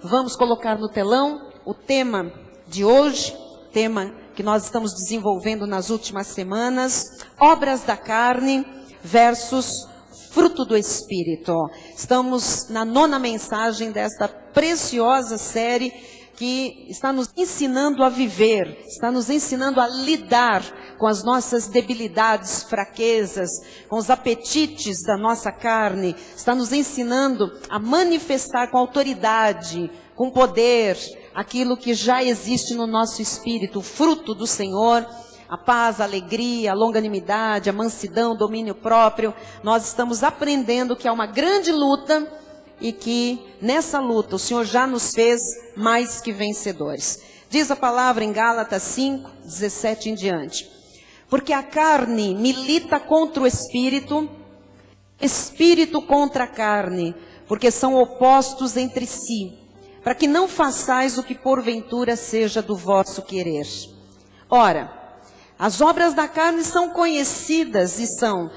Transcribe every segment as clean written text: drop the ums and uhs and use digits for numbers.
vamos colocar no telão o tema de hoje, tema que nós estamos desenvolvendo nas últimas semanas, obras da carne versus fruto do Espírito. Estamos na 9ª mensagem desta preciosa série que está nos ensinando a viver, está nos ensinando a lidar com as nossas debilidades, fraquezas, com os apetites da nossa carne, está nos ensinando a manifestar com autoridade, com poder, aquilo que já existe no nosso espírito, o fruto do Senhor, a paz, a alegria, a longanimidade, a mansidão, o domínio próprio. Nós estamos aprendendo que há uma grande luta e que nessa luta o Senhor já nos fez mais que vencedores. Diz a palavra em Gálatas 5, 17 em diante. Porque a carne milita contra o espírito, espírito contra a carne, porque são opostos entre si, para que não façais o que porventura seja do vosso querer. Ora, as obras da carne são conhecidas e são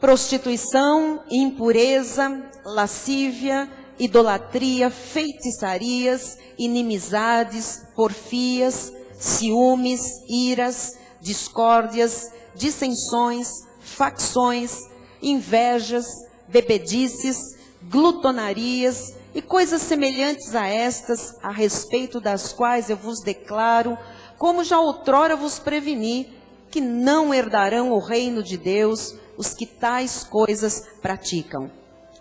prostituição, impureza, lascívia, idolatria, feitiçarias, inimizades, porfias, ciúmes, iras, discórdias, dissensões, facções, invejas, bebedices, glutonarias e coisas semelhantes a estas, a respeito das quais eu vos declaro, como já outrora vos preveni, que não herdarão o reino de Deus os que tais coisas praticam.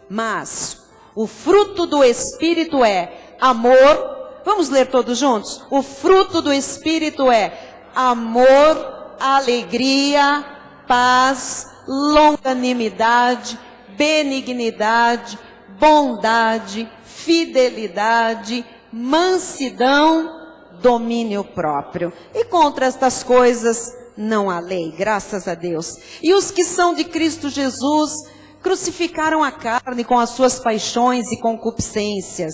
Mas o fruto do Espírito é amor. Vamos ler todos juntos? O fruto do Espírito é amor, alegria, paz, longanimidade, benignidade, bondade, fidelidade, mansidão, domínio próprio. E contra estas coisas não há lei, graças a Deus. E os que são de Cristo Jesus crucificaram a carne com as suas paixões e concupiscências.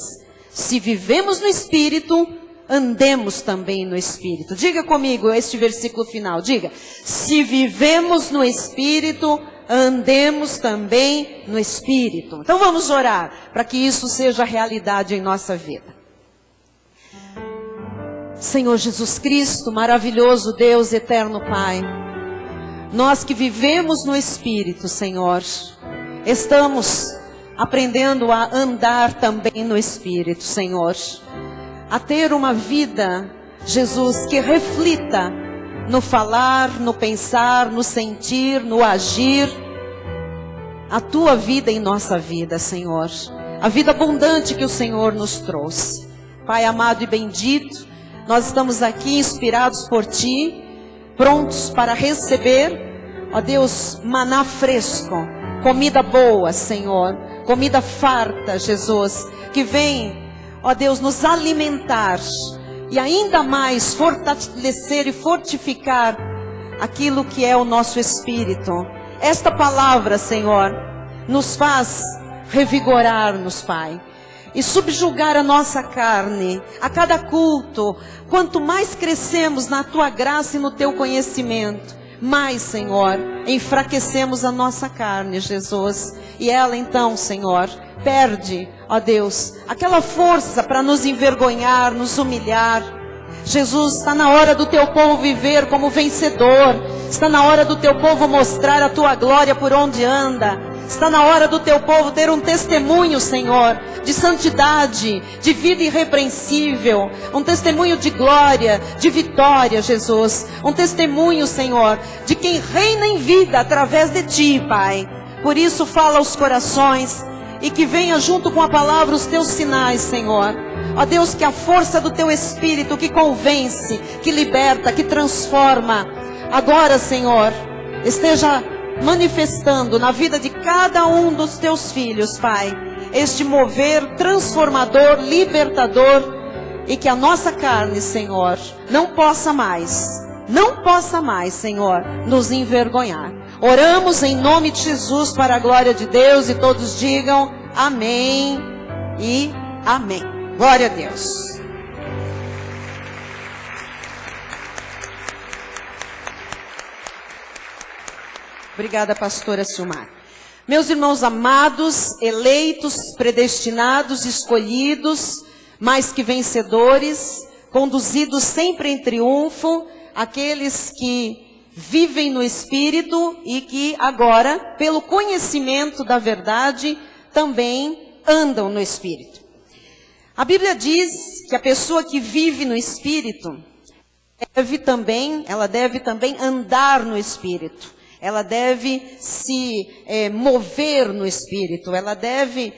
Se vivemos no Espírito, andemos também no Espírito. Diga comigo este versículo final, diga. Se vivemos no Espírito, andemos também no Espírito. Então vamos orar para que isso seja realidade em nossa vida. Senhor Jesus Cristo, maravilhoso Deus, eterno Pai, nós que vivemos no Espírito, Senhor, estamos aprendendo a andar também no Espírito, Senhor, a ter uma vida, Jesus, que reflita no falar, no pensar, no sentir, no agir, a Tua vida em nossa vida, Senhor, a vida abundante que o Senhor nos trouxe. Pai amado e bendito, nós estamos aqui inspirados por Ti, prontos para receber, ó Deus, maná fresco, comida boa, Senhor, comida farta, Jesus, que vem, ó Deus, nos alimentar e ainda mais fortalecer e fortificar aquilo que é o nosso espírito. Esta palavra, Senhor, nos faz revigorar-nos, Pai, e subjugar a nossa carne a cada culto. Quanto mais crescemos na Tua graça e no Teu conhecimento, mais, Senhor, enfraquecemos a nossa carne, Jesus. E ela então, Senhor, perde, ó Deus, aquela força para nos envergonhar, nos humilhar. Jesus, está na hora do Teu povo viver como vencedor. Está na hora do Teu povo mostrar a Tua glória por onde anda. Está na hora do Teu povo ter um testemunho, Senhor, de santidade, de vida irrepreensível, um testemunho de glória, de vitória, Jesus, um testemunho, Senhor, de quem reina em vida através de Ti, Pai. Por isso fala aos corações e que venha junto com a palavra os Teus sinais, Senhor. Ó Deus, que a força do Teu Espírito que convence, que liberta, que transforma, agora, Senhor, esteja manifestando na vida de cada um dos Teus filhos, Pai, este mover transformador, libertador, e que a nossa carne, Senhor, não possa mais, Senhor, nos envergonhar. Oramos em nome de Jesus para a glória de Deus e todos digam amém e amém. Glória a Deus. Obrigada, pastora Silmar. Meus irmãos amados, eleitos, predestinados, escolhidos, mais que vencedores, conduzidos sempre em triunfo, aqueles que vivem no Espírito e que agora, pelo conhecimento da verdade, também andam no Espírito. A Bíblia diz que a pessoa que vive no Espírito ela deve também andar no Espírito. Ela deve se mover no Espírito. Ela deve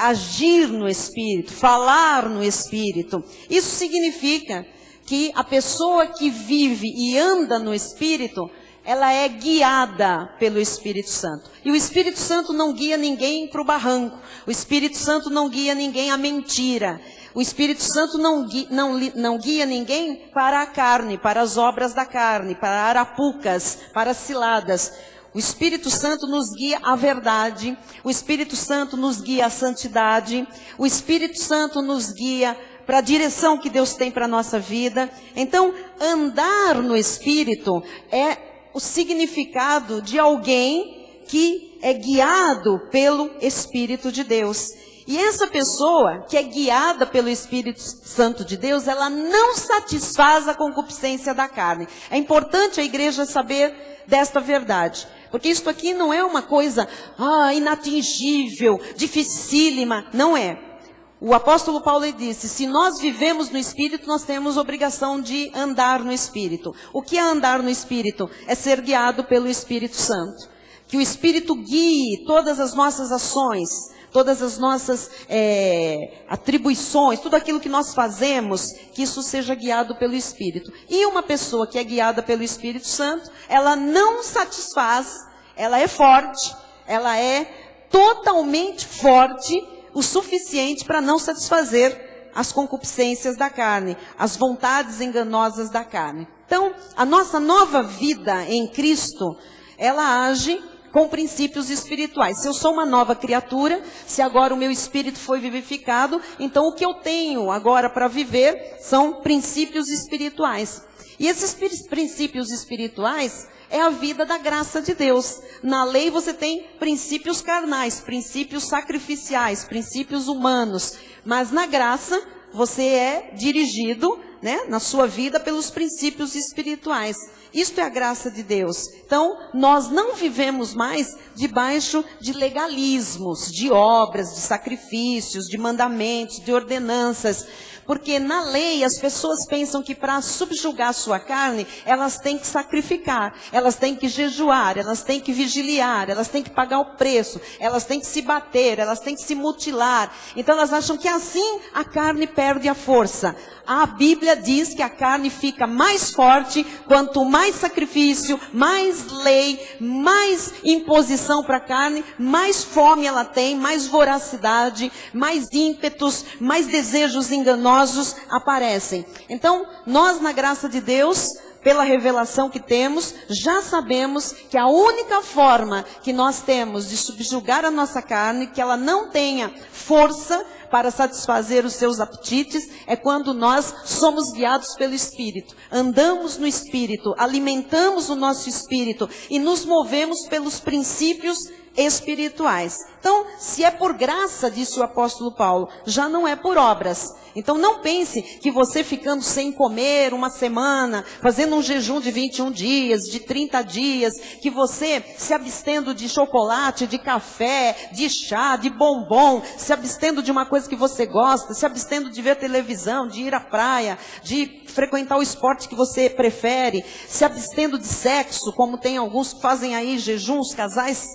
agir no Espírito, falar no Espírito. Isso significa que a pessoa que vive e anda no Espírito, ela é guiada pelo Espírito Santo. E o Espírito Santo não guia ninguém para o barranco. O Espírito Santo não guia ninguém à mentira. O Espírito Santo não guia ninguém para a carne, para as obras da carne, para arapucas, para ciladas. O Espírito Santo nos guia à verdade. O Espírito Santo nos guia à santidade. O Espírito Santo nos guia para a direção que Deus tem para a nossa vida. Então, andar no Espírito é o significado de alguém que é guiado pelo Espírito de Deus. E essa pessoa que é guiada pelo Espírito Santo de Deus, ela não satisfaz a concupiscência da carne. É importante a igreja saber desta verdade. Porque isso aqui não é uma coisa inatingível, dificílima. Não é. O apóstolo Paulo disse, se nós vivemos no Espírito, nós temos obrigação de andar no Espírito. O que é andar no Espírito? É ser guiado pelo Espírito Santo. Que o Espírito guie todas as nossas ações, todas as nossas atribuições, tudo aquilo que nós fazemos, que isso seja guiado pelo Espírito. E uma pessoa que é guiada pelo Espírito Santo, ela não satisfaz, ela é forte, ela é totalmente forte, o suficiente para não satisfazer as concupiscências da carne, as vontades enganosas da carne. Então, a nossa nova vida em Cristo, ela age com princípios espirituais. Se eu sou uma nova criatura, se agora o meu espírito foi vivificado, então o que eu tenho agora para viver são princípios espirituais. E esses princípios espirituais é a vida da graça de Deus. Na lei você tem princípios carnais, princípios sacrificiais, princípios humanos. Mas na graça você é dirigido, na sua vida pelos princípios espirituais. Isto é a graça de Deus. Então, nós não vivemos mais debaixo de legalismos, de obras, de sacrifícios, de mandamentos, de ordenanças. Porque na lei as pessoas pensam que para subjugar a sua carne, elas têm que sacrificar, elas têm que jejuar, elas têm que vigiliar, elas têm que pagar o preço, elas têm que se bater, elas têm que se mutilar. Então elas acham que assim a carne perde a força. A Bíblia diz que a carne fica mais forte quanto mais sacrifício, mais lei, mais imposição para a carne, mais fome ela tem, mais voracidade, mais ímpetos, mais desejos enganosos aparecem. Então, nós na graça de Deus, pela revelação que temos, já sabemos que a única forma que nós temos de subjugar a nossa carne, que ela não tenha força para satisfazer os seus apetites, é quando nós somos guiados pelo Espírito. Andamos no Espírito, alimentamos o nosso Espírito e nos movemos pelos princípios espirituais. Então, se é por graça, disse o apóstolo Paulo, já não é por obras. Então não pense que você ficando sem comer uma semana, fazendo um jejum de 21 dias, de 30 dias, que você se abstendo de chocolate, de café, de chá, de bombom, se abstendo de uma coisa que você gosta, se abstendo de ver televisão, de ir à praia, de frequentar o esporte que você prefere, se abstendo de sexo, como tem alguns que fazem aí jejuns, casais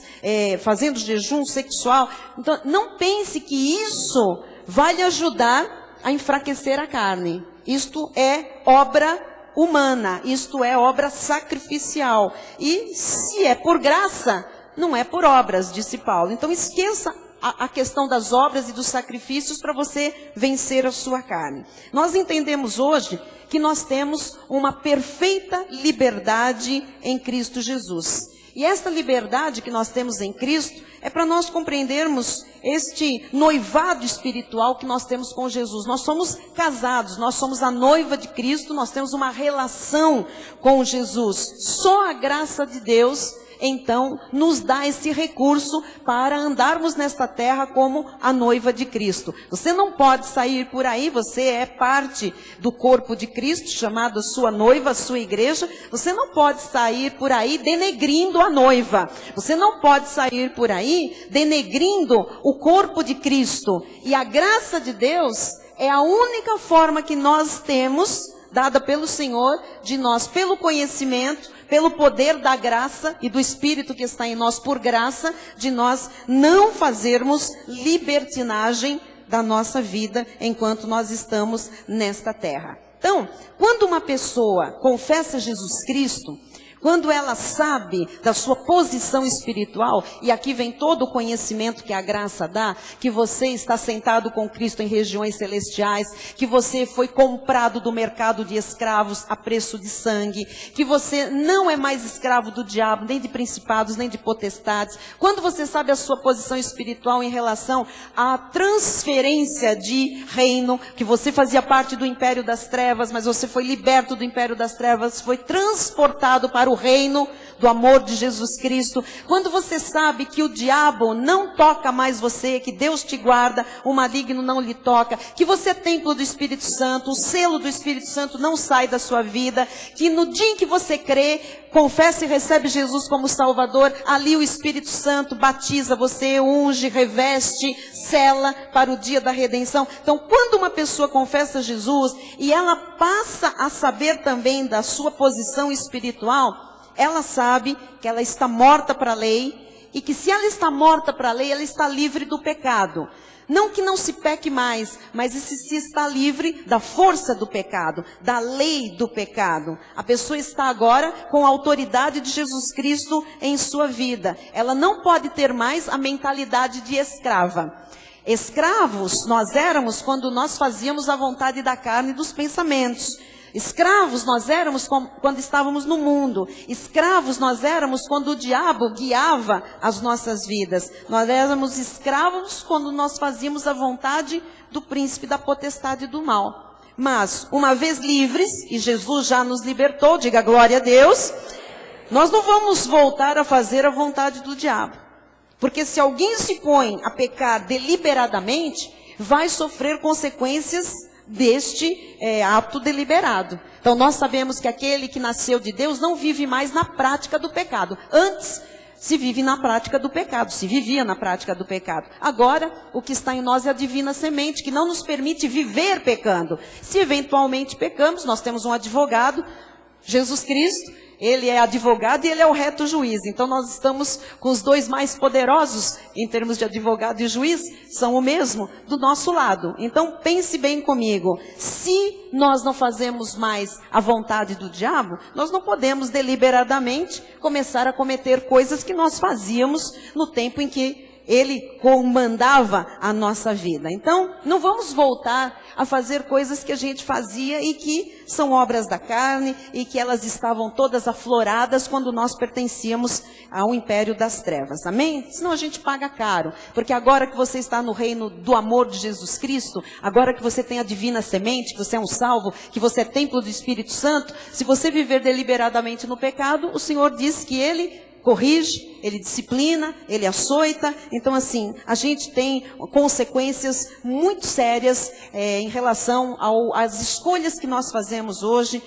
fazendo jejum sexual. Então não pense que isso vai lhe ajudar a enfraquecer a carne. Isto é obra humana, isto é obra sacrificial. E se é por graça, não é por obras, disse Paulo. Então esqueça a questão das obras e dos sacrifícios para você vencer a sua carne. Nós entendemos hoje que nós temos uma perfeita liberdade em Cristo Jesus. E esta liberdade que nós temos em Cristo é para nós compreendermos este noivado espiritual que nós temos com Jesus. Nós somos casados, nós somos a noiva de Cristo, nós temos uma relação com Jesus. Só a graça de Deus então nos dá esse recurso para andarmos nesta terra como a noiva de Cristo. Você não pode sair por aí, você é parte do corpo de Cristo, chamado sua noiva, sua igreja. Você não pode sair por aí denegrindo a noiva. Você não pode sair por aí denegrindo o corpo de Cristo. E a graça de Deus é a única forma que nós temos, dada pelo Senhor, de nós, pelo conhecimento, pelo poder da graça e do Espírito que está em nós por graça, de nós não fazermos libertinagem da nossa vida enquanto nós estamos nesta terra. Então, quando uma pessoa confessa Jesus Cristo, quando ela sabe da sua posição espiritual, e aqui vem todo o conhecimento que a graça dá, que você está sentado com Cristo em regiões celestiais, que você foi comprado do mercado de escravos a preço de sangue, que você não é mais escravo do diabo, nem de principados, nem de potestades. Quando você sabe a sua posição espiritual em relação à transferência de reino, que você fazia parte do império das trevas, mas você foi liberto do império das trevas, foi transportado para o reino do amor de Jesus Cristo. Quando você sabe que o diabo não toca mais você, que Deus te guarda, o maligno não lhe toca, que você é templo do Espírito Santo, o selo do Espírito Santo não sai da sua vida, que no dia em que você crê, confessa e recebe Jesus como Salvador, ali o Espírito Santo batiza você, unge, reveste, sela para o dia da redenção. Então, quando uma pessoa confessa Jesus e ela passa a saber também da sua posição espiritual, ela sabe que ela está morta para a lei e que se ela está morta para a lei, ela está livre do pecado. Não que não se peque mais, mas se está livre da força do pecado, da lei do pecado. A pessoa está agora com a autoridade de Jesus Cristo em sua vida. Ela não pode ter mais a mentalidade de escrava. Escravos nós éramos quando nós fazíamos a vontade da carne e dos pensamentos. Escravos nós éramos quando estávamos no mundo. Escravos nós éramos quando o diabo guiava as nossas vidas. Nós éramos escravos quando nós fazíamos a vontade do príncipe da potestade do mal. Mas, uma vez livres, e Jesus já nos libertou, diga glória a Deus, nós não vamos voltar a fazer a vontade do diabo. Porque se alguém se põe a pecar deliberadamente, vai sofrer consequências deste ato deliberado. Então nós sabemos que aquele que nasceu de Deus não vive mais na prática do pecado. Antes se vive na prática do pecado, se vivia na prática do pecado. Agora o que está em nós é a divina semente, que não nos permite viver pecando. Se eventualmente pecamos, nós temos um advogado, Jesus Cristo. Ele é advogado e ele é o reto juiz. Então nós estamos com os dois mais poderosos em termos de advogado e juiz, são o mesmo, do nosso lado. Então pense bem comigo, se nós não fazemos mais a vontade do diabo, nós não podemos deliberadamente começar a cometer coisas que nós fazíamos no tempo em que ele comandava a nossa vida. Então, não vamos voltar a fazer coisas que a gente fazia e que são obras da carne e que elas estavam todas afloradas quando nós pertencíamos ao império das trevas. Amém? Senão a gente paga caro. Porque agora que você está no reino do amor de Jesus Cristo, agora que você tem a divina semente, que você é um salvo, que você é templo do Espírito Santo, se você viver deliberadamente no pecado, o Senhor diz que Ele corrige, Ele disciplina, Ele açoita. Então assim, a gente tem consequências muito sérias em relação às escolhas que nós fazemos hoje,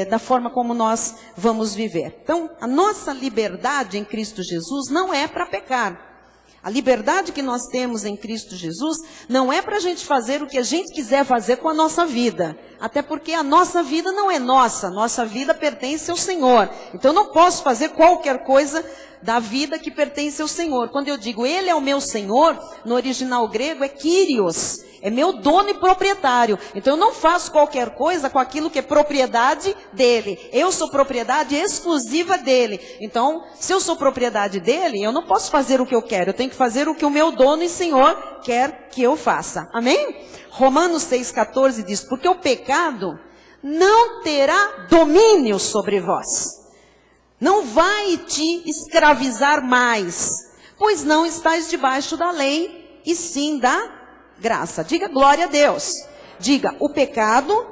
da forma como nós vamos viver. Então, a nossa liberdade em Cristo Jesus não é para pecar. A liberdade que nós temos em Cristo Jesus não é para a gente fazer o que a gente quiser fazer com a nossa vida. Até porque a nossa vida não é nossa vida pertence ao Senhor. Então eu não posso fazer qualquer coisa da vida que pertence ao Senhor. Quando eu digo Ele é o meu Senhor, no original grego é Kyrios. É meu dono e proprietário. Então eu não faço qualquer coisa com aquilo que é propriedade dele. Eu sou propriedade exclusiva dele. Então, se eu sou propriedade dele, eu não posso fazer o que eu quero. Eu tenho que fazer o que o meu dono e Senhor quer que eu faça. Amém? Romanos 6,14 diz, porque o pecado não terá domínio sobre vós. Não vai te escravizar mais, pois não estás debaixo da lei, e sim da graça. Diga glória a Deus. Diga, o pecado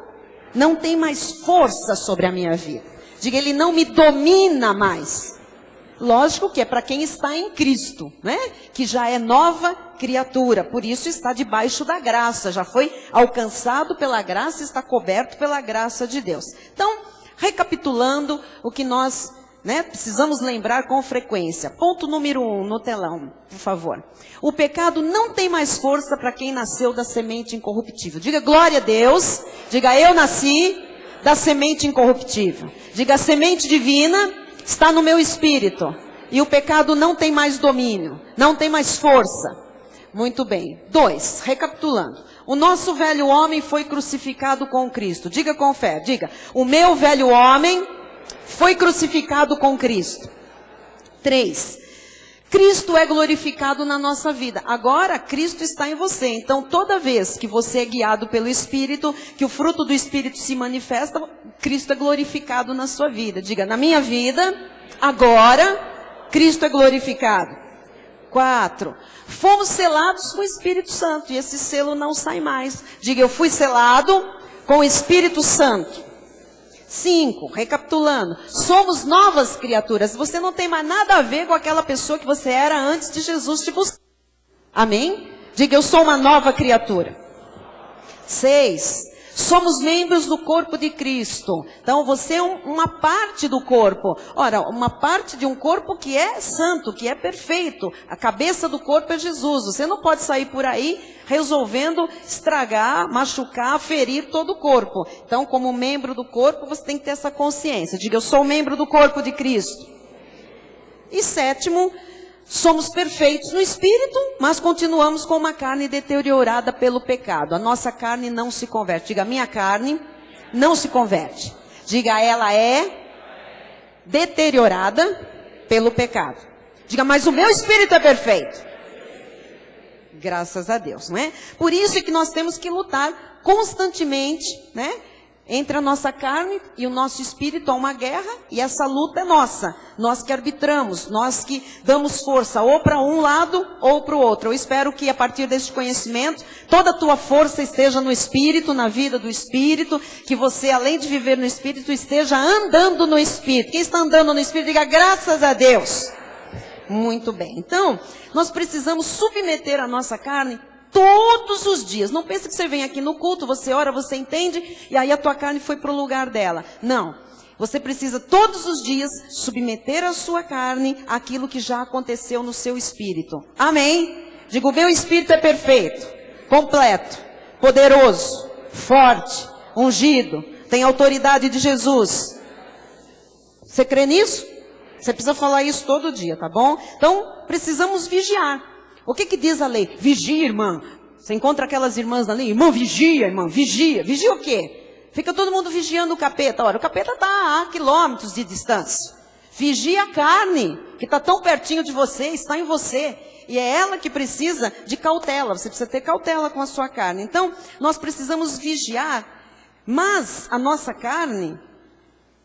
não tem mais força sobre a minha vida. Diga, ele não me domina mais. Lógico que é para quem está em Cristo, né? Que já é nova criatura, por isso está debaixo da graça, já foi alcançado pela graça, está coberto pela graça de Deus. Então, recapitulando o que nós, né, precisamos lembrar com frequência. Ponto número 1 no telão, por favor. O pecado não tem mais força para quem nasceu da semente incorruptível. Diga glória a Deus, diga eu nasci da semente incorruptível. Diga a semente divina está no meu espírito. E o pecado não tem mais domínio, não tem mais força. Muito bem. 2, recapitulando. O nosso velho homem foi crucificado com Cristo. Diga com fé, diga. O meu velho homem foi crucificado com Cristo. 3, Cristo é glorificado na nossa vida. Agora, Cristo está em você. Então, toda vez que você é guiado pelo Espírito, que o fruto do Espírito se manifesta, Cristo é glorificado na sua vida. Diga, na minha vida, agora, Cristo é glorificado. 4, fomos selados com o Espírito Santo. E esse selo não sai mais. Diga, eu fui selado com o Espírito Santo. 5, recapitulando, somos novas criaturas. Você não tem mais nada a ver com aquela pessoa que você era antes de Jesus te buscar. Amém? Diga, eu sou uma nova criatura. 6, somos membros do corpo de Cristo. Então, você é uma parte do corpo. Ora, uma parte de um corpo que é santo, que é perfeito. A cabeça do corpo é Jesus. Você não pode sair por aí resolvendo estragar, machucar, ferir todo o corpo. Então, como membro do corpo, você tem que ter essa consciência. Diga, eu sou membro do corpo de Cristo. E 7, somos perfeitos no espírito, mas continuamos com uma carne deteriorada pelo pecado. A nossa carne não se converte. Diga, a minha carne não se converte. Diga, ela é deteriorada pelo pecado. Diga, mas o meu espírito é perfeito. Graças a Deus, não é? Por isso é que nós temos que lutar constantemente, né? Entre a nossa carne e o nosso espírito há uma guerra e essa luta é nossa. Nós que arbitramos, nós que damos força ou para um lado ou para o outro. Eu espero que a partir deste conhecimento, toda a tua força esteja no espírito, na vida do espírito, que você além de viver no espírito esteja andando no espírito. Quem está andando no espírito, diga graças a Deus. Muito bem. Então, nós precisamos submeter a nossa carne todos os dias. Não pense que você vem aqui no culto, você ora, você entende, e aí a tua carne foi para o lugar dela. Não. Você precisa todos os dias submeter a sua carne àquilo que já aconteceu no seu espírito. Amém? Digo, o meu espírito é perfeito, completo, poderoso, forte, ungido, tem autoridade de Jesus. Você crê nisso? Você precisa falar isso todo dia, tá bom? Então, precisamos vigiar. O que que diz a lei? Vigia, irmã. Você encontra aquelas irmãs ali, irmão, vigia, irmão, vigia. Vigia o quê? Fica todo mundo vigiando o capeta. Ora, o capeta está a quilômetros de distância. Vigia a carne, que está tão pertinho de você, está em você. E é ela que precisa de cautela. Você precisa ter cautela com a sua carne. Então, nós precisamos vigiar. Mas a nossa carne,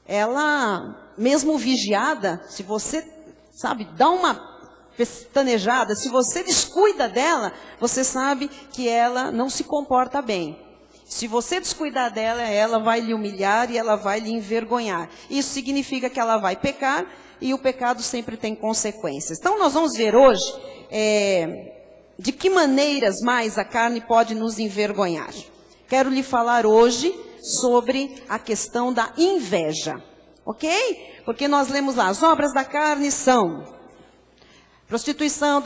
ela, mesmo vigiada, se você, sabe, dá uma pestanejada, se você descuida dela, você sabe que ela não se comporta bem. Se você descuidar dela, ela vai lhe humilhar e ela vai lhe envergonhar. Isso significa que ela vai pecar e o pecado sempre tem consequências. Então nós vamos ver hoje de que maneiras mais a carne pode nos envergonhar. Quero lhe falar hoje sobre a questão da inveja, ok? Porque nós lemos lá, as obras da carne são prostituição,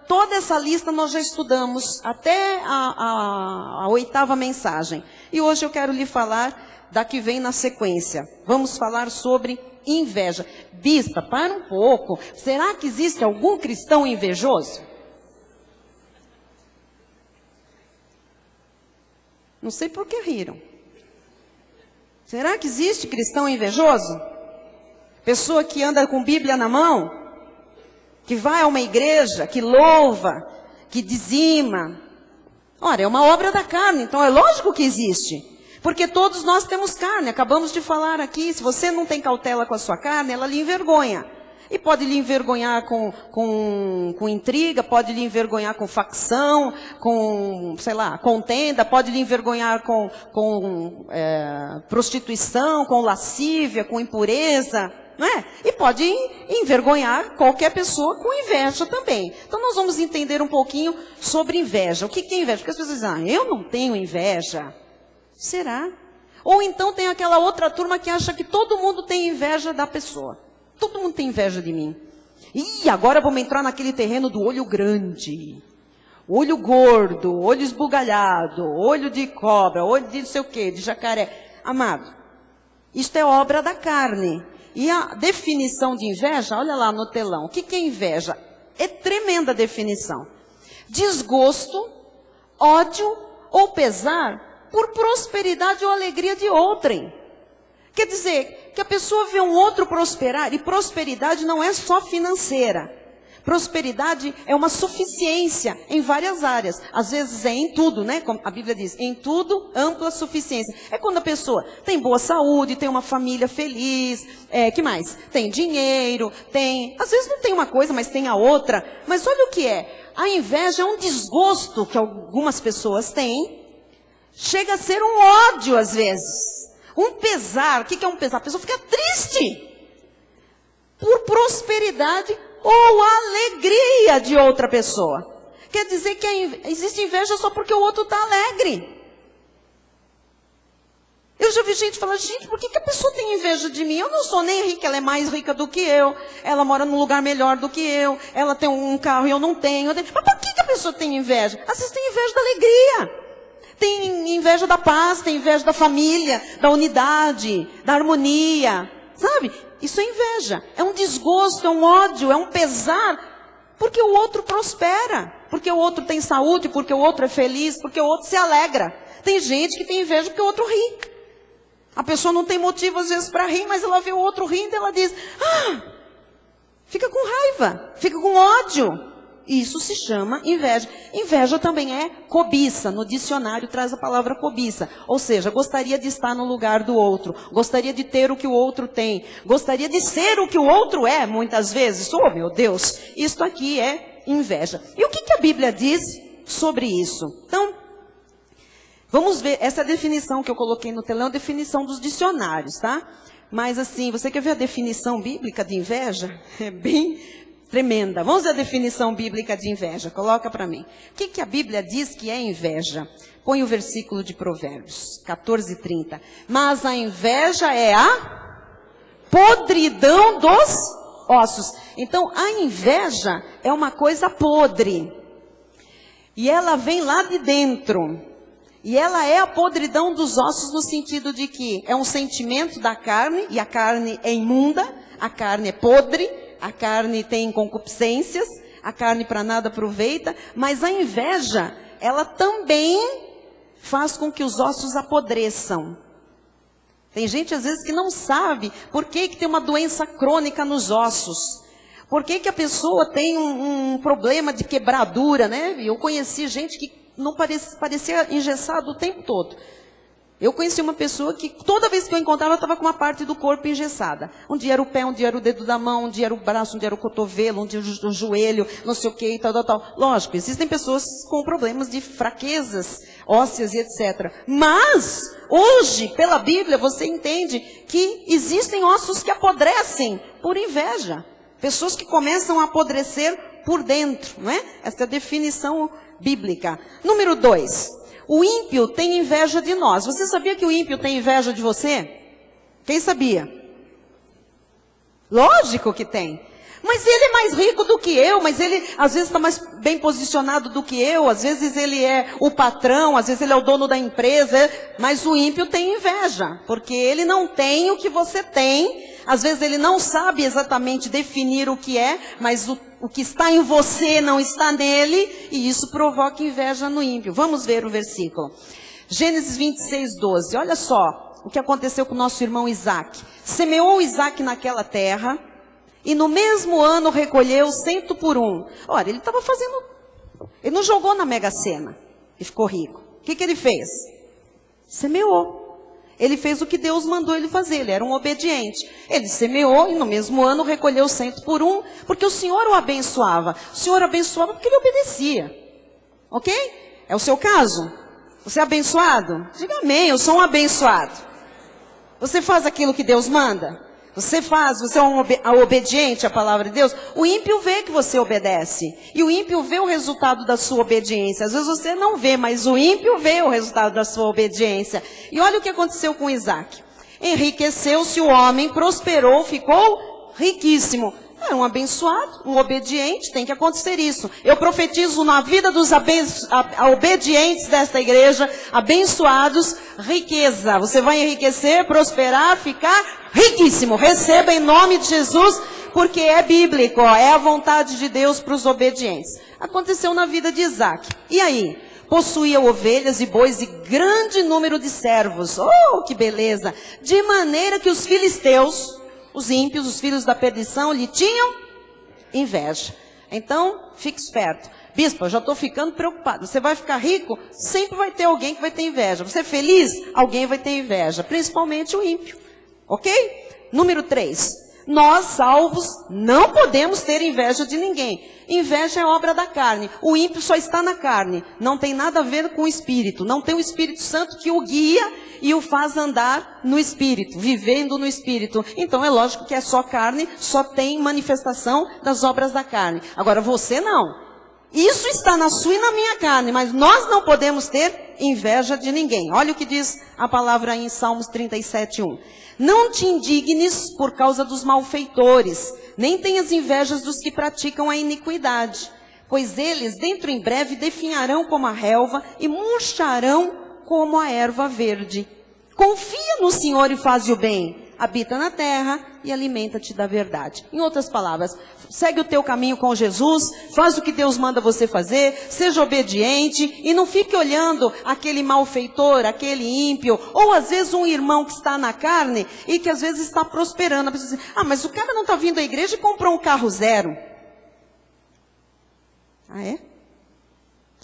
toda essa lista nós já estudamos até a 8ª mensagem. E hoje eu quero lhe falar da que vem na sequência. Vamos falar sobre inveja. Bispa, para um pouco. Será que existe algum cristão invejoso? Não sei por que riram. Será que existe cristão invejoso? Pessoa que anda com Bíblia na mão? Que vai a uma igreja, que louva, que dizima. Ora, é uma obra da carne, então é lógico que existe. Porque todos nós temos carne, acabamos de falar aqui, se você não tem cautela com a sua carne, ela lhe envergonha. E pode lhe envergonhar com intriga, pode lhe envergonhar com facção, com, sei lá, contenda, pode lhe envergonhar com prostituição, com lascívia, com impureza. não é? E pode envergonhar qualquer pessoa com inveja também. Então nós vamos entender um pouquinho sobre inveja. O que é inveja? Porque as pessoas dizem, eu não tenho inveja. Será? Ou então tem aquela outra turma que acha que todo mundo tem inveja da pessoa. Todo mundo tem inveja de mim. E agora vamos entrar naquele terreno do olho grande. Olho gordo, olho esbugalhado, olho de cobra, olho de não sei o quê, de jacaré. Amado, isto é obra da carne. E a definição de inveja, olha lá no telão. O que é inveja? É tremenda definição. Desgosto, ódio ou pesar por prosperidade ou alegria de outrem. Quer dizer, que a pessoa vê um outro prosperar, e prosperidade não é só financeira. Prosperidade é uma suficiência em várias áreas. Às vezes é em tudo, né? Como a Bíblia diz, em tudo, ampla suficiência. É quando a pessoa tem boa saúde, tem uma família feliz, que mais? Tem dinheiro, tem... Às vezes não tem uma coisa, mas tem a outra. Mas olha o que é. A inveja é um desgosto que algumas pessoas têm. Chega a ser um ódio às vezes. Um pesar. O que é um pesar? A pessoa fica triste por prosperidade ou alegria de outra pessoa. Quer dizer que existe inveja só porque o outro está alegre. Eu já vi gente falar, gente, por que a pessoa tem inveja de mim? Eu não sou nem rica, ela é mais rica do que eu. Ela mora num lugar melhor do que eu. Ela tem um carro e eu não tenho. Mas por que a pessoa tem inveja? Às vezes tem inveja da alegria. Tem inveja da paz, tem inveja da família, da unidade, da harmonia. Sabe? Isso é inveja, é um desgosto, é um ódio, é um pesar, porque o outro prospera, porque o outro tem saúde, porque o outro é feliz, porque o outro se alegra. Tem gente que tem inveja porque o outro ri. A pessoa não tem motivo às vezes para rir, mas ela vê o outro rindo e ela diz, fica com raiva, fica com ódio. Isso se chama inveja. Inveja também é cobiça. No dicionário traz a palavra cobiça. Ou seja, gostaria de estar no lugar do outro. Gostaria de ter o que o outro tem. Gostaria de ser o que o outro é, muitas vezes. Oh, meu Deus, isto aqui é inveja. E o que a Bíblia diz sobre isso? Então, vamos ver. Essa é a definição que eu coloquei no telão, a definição dos dicionários, tá? Mas assim, você quer ver a definição bíblica de inveja? É bem... tremenda. Vamos ver a definição bíblica de inveja. Coloca para mim. O que a Bíblia diz que é inveja? Põe o versículo de Provérbios 14:30. Mas a inveja é a podridão dos ossos. Então, a inveja é uma coisa podre. E ela vem lá de dentro. E ela é a podridão dos ossos no sentido de que é um sentimento da carne, e a carne é imunda, a carne é podre, a carne tem concupiscências, a carne para nada aproveita, mas a inveja, ela também faz com que os ossos apodreçam. Tem gente às vezes que não sabe por que tem uma doença crônica nos ossos. Por que a pessoa tem um problema de quebradura, né? Eu conheci gente que não parecia engessado o tempo todo. Eu conheci uma pessoa que toda vez que eu encontrava, ela estava com uma parte do corpo engessada. Um dia era o pé, um dia era o dedo da mão, um dia era o braço, um dia era o cotovelo, um dia o joelho, não sei o que, tal. Lógico, existem pessoas com problemas de fraquezas ósseas e etc. Mas, hoje, pela Bíblia, você entende que existem ossos que apodrecem por inveja. Pessoas que começam a apodrecer por dentro, não é? Essa é a definição bíblica. Número 2. O ímpio tem inveja de nós. Você sabia que o ímpio tem inveja de você? Quem sabia? Lógico que tem. Mas ele é mais rico do que eu, mas ele às vezes está mais bem posicionado do que eu, às vezes ele é o patrão, às vezes ele é o dono da empresa, mas o ímpio tem inveja, porque ele não tem o que você tem, às vezes ele não sabe exatamente definir o que é, mas o que está em você não está nele, e isso provoca inveja no ímpio. Vamos ver o versículo. Gênesis 26:12, olha só o que aconteceu com o nosso irmão Isaac. Semeou Isaac naquela terra, e no mesmo ano recolheu 100 por 1. Olha, ele estava fazendo... Ele não jogou na Mega Sena e ficou rico. O que ele fez? Semeou. Ele fez o que Deus mandou ele fazer. Ele era um obediente. Ele semeou e no mesmo ano recolheu 100 por 1. Porque o Senhor o abençoava. O Senhor abençoava porque ele obedecia. Ok? É o seu caso? Você é abençoado? Diga amém, eu sou um abençoado. Você faz aquilo que Deus manda? Você é um obediente à palavra de Deus, o ímpio vê que você obedece. E o ímpio vê o resultado da sua obediência. Às vezes você não vê, mas o ímpio vê o resultado da sua obediência. E olha o que aconteceu com Isaac. Enriqueceu-se o homem, prosperou, ficou riquíssimo. É um abençoado, um obediente, tem que acontecer isso. Eu profetizo na vida dos obedientes desta igreja, abençoados, riqueza. Você vai enriquecer, prosperar, ficar riquíssimo. Receba em nome de Jesus, porque é bíblico, é a vontade de Deus para os obedientes. Aconteceu na vida de Isaac. E aí? Possuía ovelhas e bois e grande número de servos. Oh, que beleza! De maneira que os filisteus, os ímpios, os filhos da perdição, lhe tinham inveja. Então, fique esperto. Bispo, eu já estou ficando preocupado. Você vai ficar rico? Sempre vai ter alguém que vai ter inveja. Você é feliz? Alguém vai ter inveja. Principalmente o ímpio. Ok? Número 3. Nós, salvos, não podemos ter inveja de ninguém. Inveja é obra da carne. O ímpio só está na carne. Não tem nada a ver com o Espírito. Não tem o Espírito Santo que o guia e o faz andar no Espírito, vivendo no Espírito. Então é lógico que é só carne, só tem manifestação das obras da carne. Agora você não. Isso está na sua e na minha carne, mas nós não podemos ter inveja de ninguém. Olha o que diz a palavra em Salmos 37:1. Não te indignes por causa dos malfeitores, nem tenhas invejas dos que praticam a iniquidade, pois eles dentro em breve definharão como a relva e murcharão como a erva verde. Confia no Senhor e faz o bem. Habita na terra e alimenta-te da verdade. Em outras palavras, segue o teu caminho com Jesus, faz o que Deus manda você fazer, seja obediente e não fique olhando aquele malfeitor, aquele ímpio, ou às vezes um irmão que está na carne e que às vezes está prosperando. A pessoa diz, mas o cara não está vindo à igreja e comprou um carro zero. Ah, é?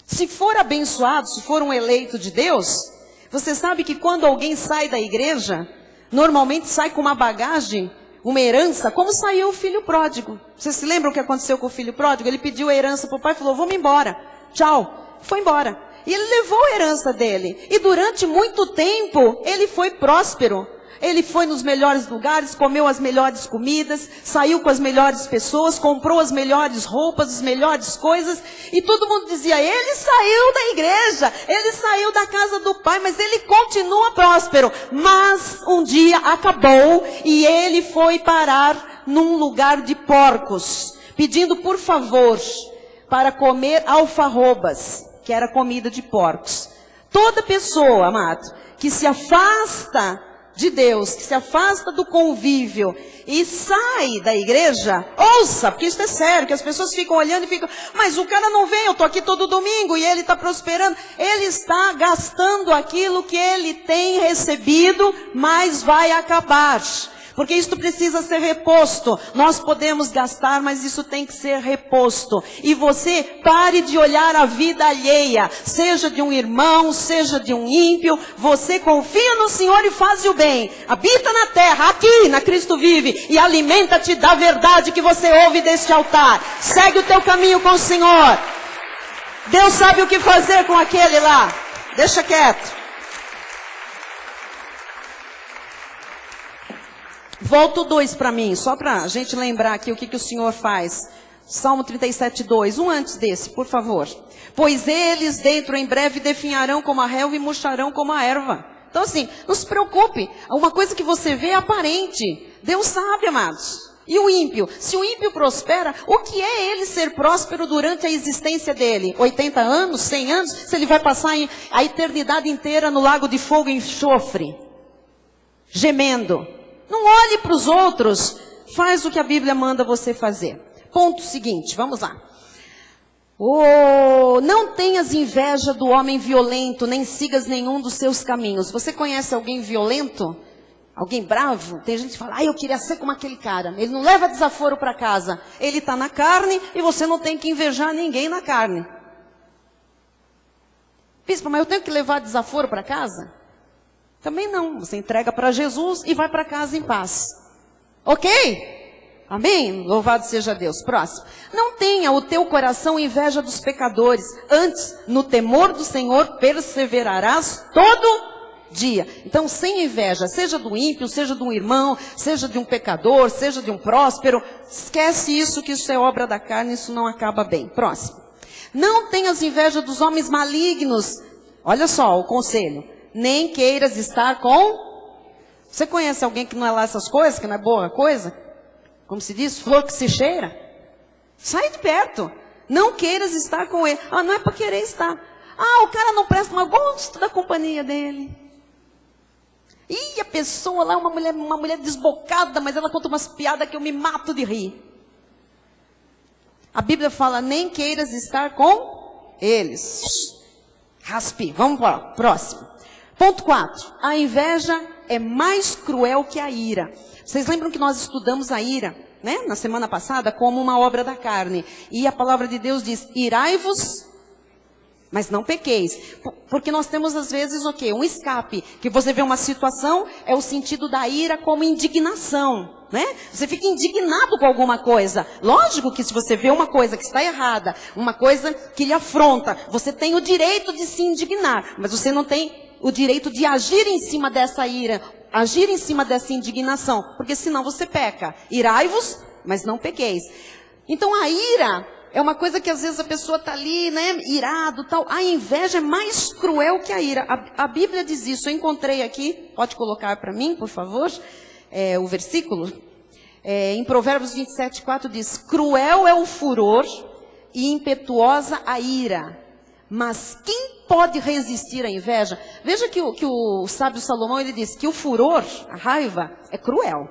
Se for abençoado, se for um eleito de Deus, você sabe que quando alguém sai da igreja, normalmente sai com uma bagagem, uma herança, como saiu o filho pródigo. Vocês se lembram o que aconteceu com o filho pródigo? Ele pediu a herança para o pai e falou, vamos embora, tchau. Foi embora. E ele levou a herança dele. E durante muito tempo, ele foi próspero. Ele foi nos melhores lugares, comeu as melhores comidas, saiu com as melhores pessoas, comprou as melhores roupas, as melhores coisas. E todo mundo dizia, ele saiu da igreja, ele saiu da casa do pai, mas ele continua próspero. Mas um dia acabou e ele foi parar num lugar de porcos, pedindo por favor para comer alfarrobas, que era comida de porcos. Toda pessoa, amado, que se afasta de Deus, que se afasta do convívio e sai da igreja, ouça, porque isso é sério, que as pessoas ficam olhando e ficam, mas o cara não vem, eu estou aqui todo domingo e ele está prosperando. Ele está gastando aquilo que ele tem recebido, mas vai acabar. Porque isso precisa ser reposto. Nós podemos gastar, mas isso tem que ser reposto. E você pare de olhar a vida alheia, seja de um irmão, seja de um ímpio. Você confia no Senhor e faz o bem. Habita na terra, aqui, na Cristo vive, e alimenta-te da verdade que você ouve deste altar. Segue o teu caminho com o Senhor. Deus sabe o que fazer com aquele lá. Deixa quieto. Volta o 2 para mim, só para a gente lembrar aqui o que o Senhor faz. Salmo 37:2, um antes desse, por favor. Pois eles dentro em breve definharão como a relva e murcharão como a erva. Então assim, não se preocupe, uma coisa que você vê é aparente. Deus sabe, amados. E o ímpio? Se o ímpio prospera, o que é ele ser próspero durante a existência dele? 80 anos, 100 anos? Se ele vai passar a eternidade inteira no lago de fogo e enxofre, gemendo. Não olhe para os outros, faz o que a Bíblia manda você fazer. Ponto seguinte, vamos lá. Não tenhas inveja do homem violento, nem sigas nenhum dos seus caminhos. Você conhece alguém violento? Alguém bravo? Tem gente que fala, eu queria ser como aquele cara. Ele não leva desaforo para casa. Ele está na carne e você não tem que invejar ninguém na carne. Bispo, mas eu tenho que levar desaforo para casa? Também não, você entrega para Jesus e vai para casa em paz. Ok? Amém? Louvado seja Deus. Próximo. Não tenha o teu coração inveja dos pecadores. Antes, no temor do Senhor, perseverarás todo dia. Então, sem inveja, seja do ímpio, seja de um irmão, seja de um pecador, seja de um próspero, esquece isso, que isso é obra da carne, isso não acaba bem. Próximo. Não tenhas inveja dos homens malignos. Olha só o conselho. Nem queiras estar com... Você conhece alguém que não é lá essas coisas, que não é boa coisa? Como se diz, flor que se cheira? Sai de perto. Não queiras estar com ele. Ah, não é para querer estar. Ah, o cara não presta, mas gosto da companhia dele. E a pessoa lá, uma mulher desbocada, mas ela conta umas piadas que eu me mato de rir. A Bíblia fala, nem queiras estar com eles. Raspe, vamos para o próximo. Ponto 4. A inveja é mais cruel que a ira. Vocês lembram que nós estudamos a ira, né? Na semana passada, como uma obra da carne. E a palavra de Deus diz, irai-vos, mas não pequeis. Porque nós temos às vezes o quê? Um escape. Que você vê uma situação, é o sentido da ira como indignação. Né? Você fica indignado com alguma coisa. Lógico que se você vê uma coisa que está errada, uma coisa que lhe afronta, você tem o direito de se indignar, mas você não tem o direito de agir em cima dessa ira, agir em cima dessa indignação, porque senão você peca. Irai-vos, mas não pequeis. Então a ira é uma coisa que às vezes a pessoa está ali, né, irado, tal. A inveja é mais cruel que a ira. A Bíblia diz isso. Eu encontrei aqui, pode colocar para mim, por favor. O versículo, em Provérbios 27:4 diz, cruel é o furor e impetuosa a ira, mas quem pode resistir à inveja? Veja que o sábio Salomão, ele diz que o furor, a raiva, é cruel.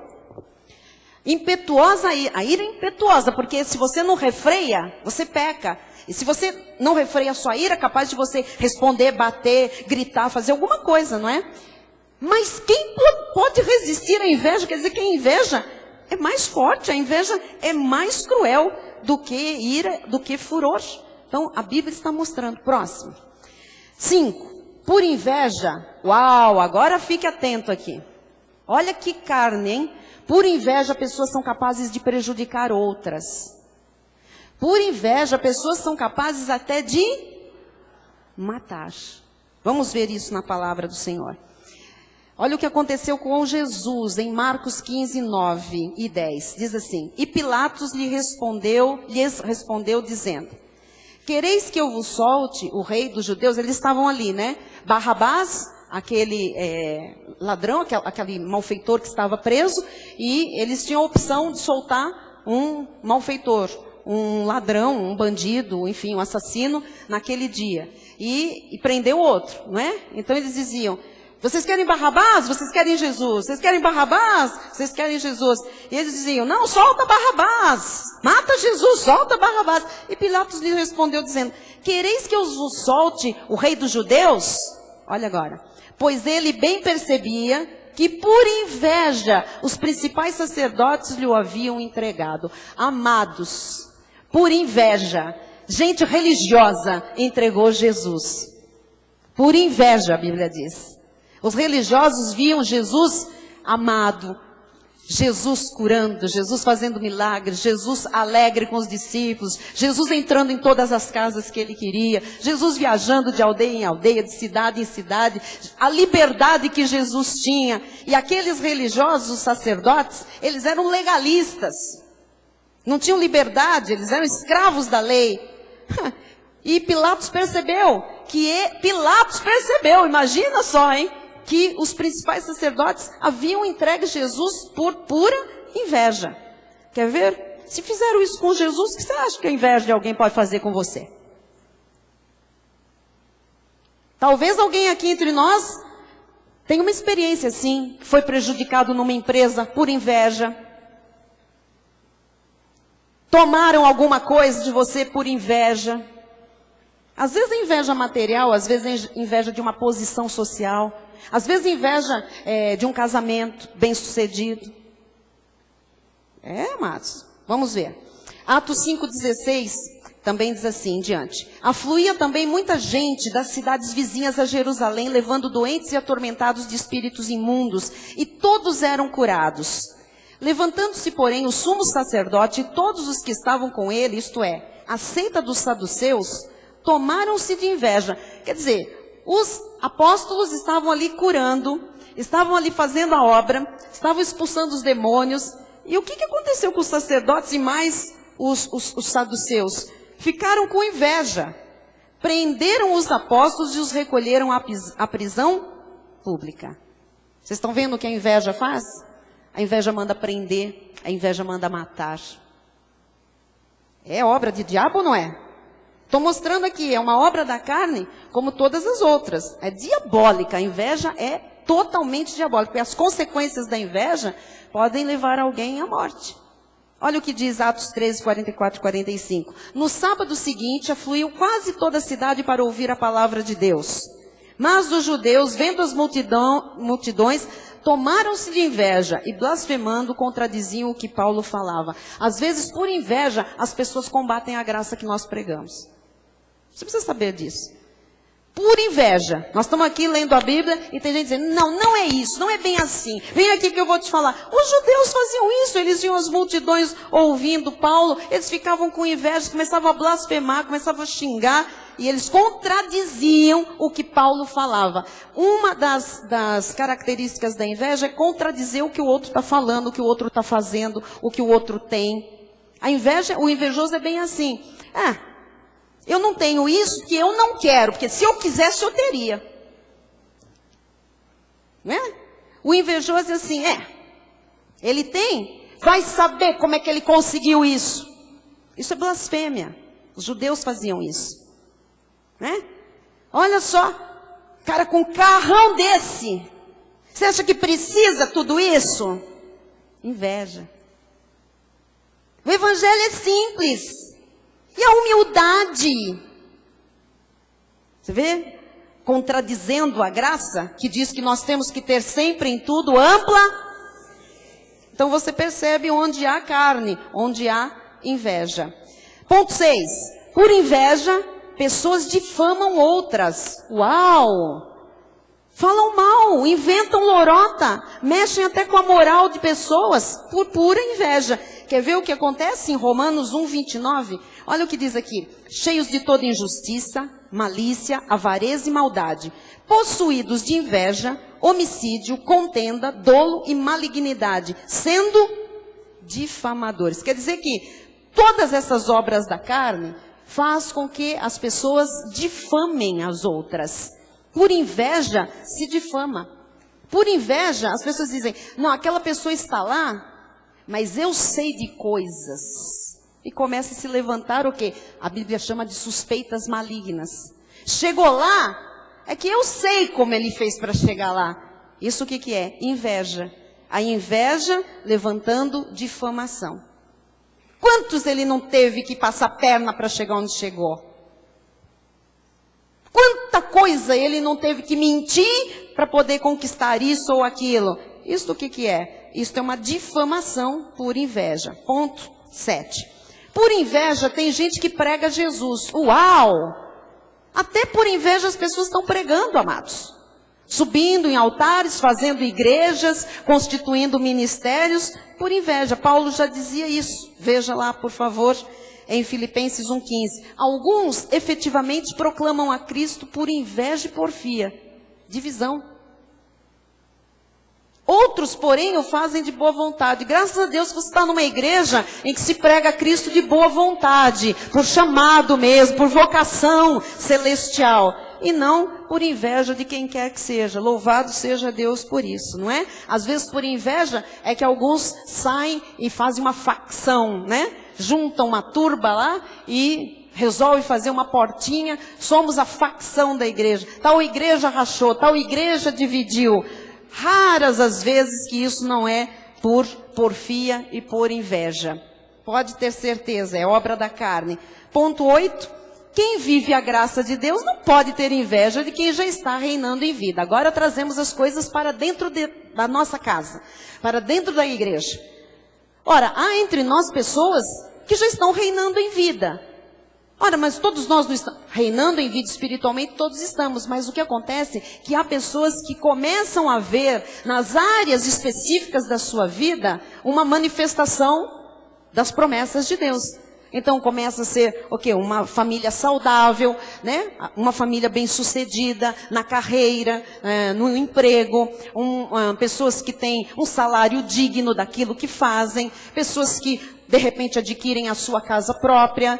Impetuosa a ira é impetuosa, porque se você não refreia, você peca. E se você não refreia a sua ira, é capaz de você responder, bater, gritar, fazer alguma coisa, não é? Mas quem pode resistir à inveja? Quer dizer que a inveja é mais forte, a inveja é mais cruel do que ira, do que furor. Então, a Bíblia está mostrando. Próximo. 5. Por inveja, uau, agora fique atento aqui. Olha que carne, hein? Por inveja, pessoas são capazes de prejudicar outras. Por inveja, pessoas são capazes até de matar. Vamos ver isso na palavra do Senhor. Olha o que aconteceu com Jesus em Marcos 15, 9 e 10. Diz assim, e Pilatos lhes respondeu dizendo, quereis que eu vos solte o rei dos judeus? Eles estavam ali, né? Barrabás, aquele ladrão, aquele malfeitor que estava preso, e eles tinham a opção de soltar um malfeitor, um ladrão, um bandido, enfim, um assassino naquele dia. E prendeu outro, não é? Então eles diziam, vocês querem Barrabás? Vocês querem Jesus? Vocês querem Barrabás? Vocês querem Jesus? E eles diziam, não, solta Barrabás. Mata Jesus, solta Barrabás. E Pilatos lhe respondeu dizendo, quereis que eu vos solte o rei dos judeus? Olha agora. Pois ele bem percebia que por inveja os principais sacerdotes lhe o haviam entregado. Amados, por inveja, gente religiosa entregou Jesus. Por inveja, a Bíblia diz. Os religiosos viam Jesus amado, Jesus curando, Jesus fazendo milagres, Jesus alegre com os discípulos, Jesus entrando em todas as casas que ele queria, Jesus viajando de aldeia em aldeia, de cidade em cidade, a liberdade que Jesus tinha. E aqueles religiosos, os sacerdotes, eles eram legalistas, não tinham liberdade, eles eram escravos da lei. E Pilatos percebeu, imagina só, hein? Que os principais sacerdotes haviam entregue Jesus por pura inveja. Quer ver? Se fizeram isso com Jesus, o que você acha que a inveja de alguém pode fazer com você? Talvez alguém aqui entre nós tenha uma experiência assim, que foi prejudicado numa empresa por inveja. Tomaram alguma coisa de você por inveja. Às vezes é inveja material, às vezes é inveja de uma posição social. Às vezes inveja de um casamento bem sucedido. Amados, vamos ver. Atos 5,16 também diz assim em diante. Afluía também muita gente das cidades vizinhas a Jerusalém, levando doentes e atormentados de espíritos imundos, e todos eram curados. Levantando-se, porém, o sumo sacerdote e todos os que estavam com ele, isto é, a seita dos saduceus, tomaram-se de inveja. Quer dizer, Os apóstolos estavam ali curando, estavam ali fazendo a obra, estavam expulsando os demônios. E o que aconteceu com os sacerdotes e mais os saduceus? Ficaram com inveja. Prenderam os apóstolos e os recolheram à prisão pública. Vocês estão vendo o que a inveja faz? A inveja manda prender, a inveja manda matar. É obra de diabo ou não é? Estou mostrando aqui, é uma obra da carne, como todas as outras. É diabólica, a inveja é totalmente diabólica. Porque as consequências da inveja podem levar alguém à morte. Olha o que diz Atos 13, 44 e 45. No sábado seguinte, afluiu quase toda a cidade para ouvir a palavra de Deus. Mas os judeus, vendo as multidões, tomaram-se de inveja e, blasfemando, contradiziam o que Paulo falava. Às vezes, por inveja, as pessoas combatem a graça que nós pregamos. Você precisa saber disso. Por inveja. Nós estamos aqui lendo a Bíblia e tem gente dizendo, não é isso, não é bem assim. Vem aqui que eu vou te falar. Os judeus faziam isso, eles iam as multidões ouvindo Paulo, eles ficavam com inveja, começavam a blasfemar, começavam a xingar, e eles contradiziam o que Paulo falava. Uma das características da inveja é contradizer o que o outro está falando, o que o outro está fazendo, o que o outro tem. A inveja, o invejoso é bem assim. Eu não tenho isso que eu não quero, porque se eu quisesse eu teria. Né? O invejoso é assim, ele tem, vai saber como é que ele conseguiu isso. Isso é blasfêmia. Os judeus faziam isso. Né? Olha só, cara com um carrão desse, você acha que precisa tudo isso? Inveja. O evangelho é simples. E a humildade? Você vê? Contradizendo a graça, que diz que nós temos que ter sempre em tudo ampla. Então você percebe onde há carne, onde há inveja. Ponto 6. Por inveja, pessoas difamam outras. Uau! Falam mal, inventam lorota, mexem até com a moral de pessoas por pura inveja. Quer ver o que acontece em Romanos 1, 29? Olha o que diz aqui. Cheios de toda injustiça, malícia, avareza e maldade, possuídos de inveja, homicídio, contenda, dolo e malignidade, sendo difamadores. Quer dizer que todas essas obras da carne faz com que as pessoas difamem as outras. Por inveja, se difama. Por inveja, as pessoas dizem, não, aquela pessoa está lá, mas eu sei de coisas. E começa a se levantar o quê? A Bíblia chama de suspeitas malignas. Chegou lá, é que eu sei como ele fez para chegar lá. Isso o que é? Inveja. A inveja levantando difamação. Quantos ele não teve que passar perna para chegar onde chegou? Quanta coisa ele não teve que mentir para poder conquistar isso ou aquilo? Isso o que é? Isso é uma difamação por inveja. Ponto 7. Por inveja tem gente que prega Jesus. Uau! Até por inveja as pessoas estão pregando, amados. Subindo em altares, fazendo igrejas, constituindo ministérios, por inveja. Paulo já dizia isso. Veja lá, por favor, em Filipenses 1,15. Alguns efetivamente proclamam a Cristo por inveja e porfia. Divisão. Outros, porém, o fazem de boa vontade. Graças a Deus você está numa igreja em que se prega a Cristo de boa vontade, por chamado mesmo, por vocação celestial. E não por inveja de quem quer que seja. Louvado seja Deus por isso, não é? Às vezes por inveja é que alguns saem e fazem uma facção, né? Juntam uma turba lá e resolve fazer uma portinha. Somos a facção da igreja. Tal igreja rachou, tal igreja dividiu. Raras as vezes que isso não é por porfia e por inveja. Pode ter certeza, é obra da carne. Ponto 8. Quem vive a graça de Deus não pode ter inveja de quem já está reinando em vida. Agora trazemos as coisas para dentro da nossa casa, para dentro da igreja. Ora, há entre nós pessoas que já estão reinando em vida. Ora, mas todos nós não estamos reinando em vida espiritualmente, todos estamos. Mas o que acontece é que há pessoas que começam a ver nas áreas específicas da sua vida uma manifestação das promessas de Deus. Então começa a ser o quê? Uma família saudável, né? Uma família bem-sucedida na carreira, no emprego, pessoas que têm um salário digno daquilo que fazem, pessoas que de repente adquirem a sua casa própria,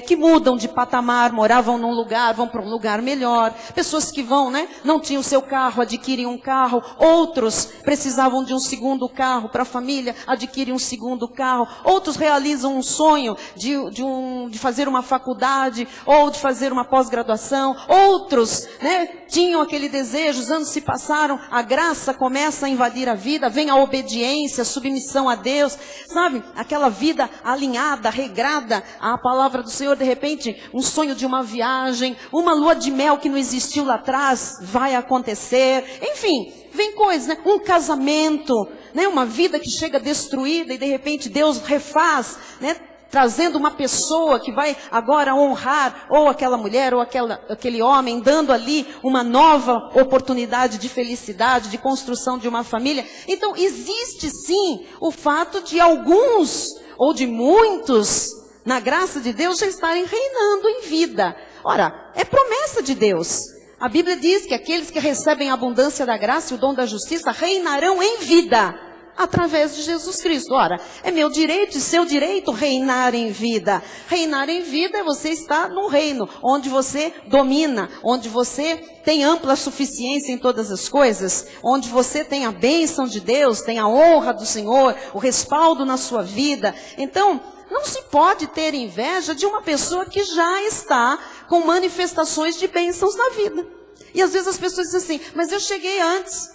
que mudam de patamar, moravam num lugar, vão para um lugar melhor. Pessoas que vão, né, não tinham seu carro, adquirem um carro. Outros precisavam de um segundo carro para a família, adquirem um segundo carro. Outros realizam um sonho de fazer uma faculdade ou de fazer uma pós-graduação. Outros, né, tinham aquele desejo, os anos se passaram, a graça começa a invadir a vida, vem a obediência, a submissão a Deus, sabe? Aquela vida alinhada, regrada à palavra do Senhor, de repente, um sonho de uma viagem, uma lua de mel que não existiu lá atrás, vai acontecer, enfim, vem coisas, né? Um casamento, né? Uma vida que chega destruída e de repente Deus refaz, né? Trazendo uma pessoa que vai agora honrar, ou aquela mulher, ou aquele homem, dando ali uma nova oportunidade de felicidade, de construção de uma família. Então, existe sim o fato de alguns, ou de muitos, na graça de Deus, já estarem reinando em vida. Ora, é promessa de Deus. A Bíblia diz que aqueles que recebem a abundância da graça e o dom da justiça reinarão em vida, através de Jesus Cristo. Ora, é meu direito e seu direito reinar em vida. Reinar em vida é você estar no reino, onde você domina, onde você tem ampla suficiência em todas as coisas, onde você tem a bênção de Deus, tem a honra do Senhor, o respaldo na sua vida. Então, não se pode ter inveja de uma pessoa que já está com manifestações de bênçãos na vida. E às vezes as pessoas dizem assim, mas eu cheguei antes.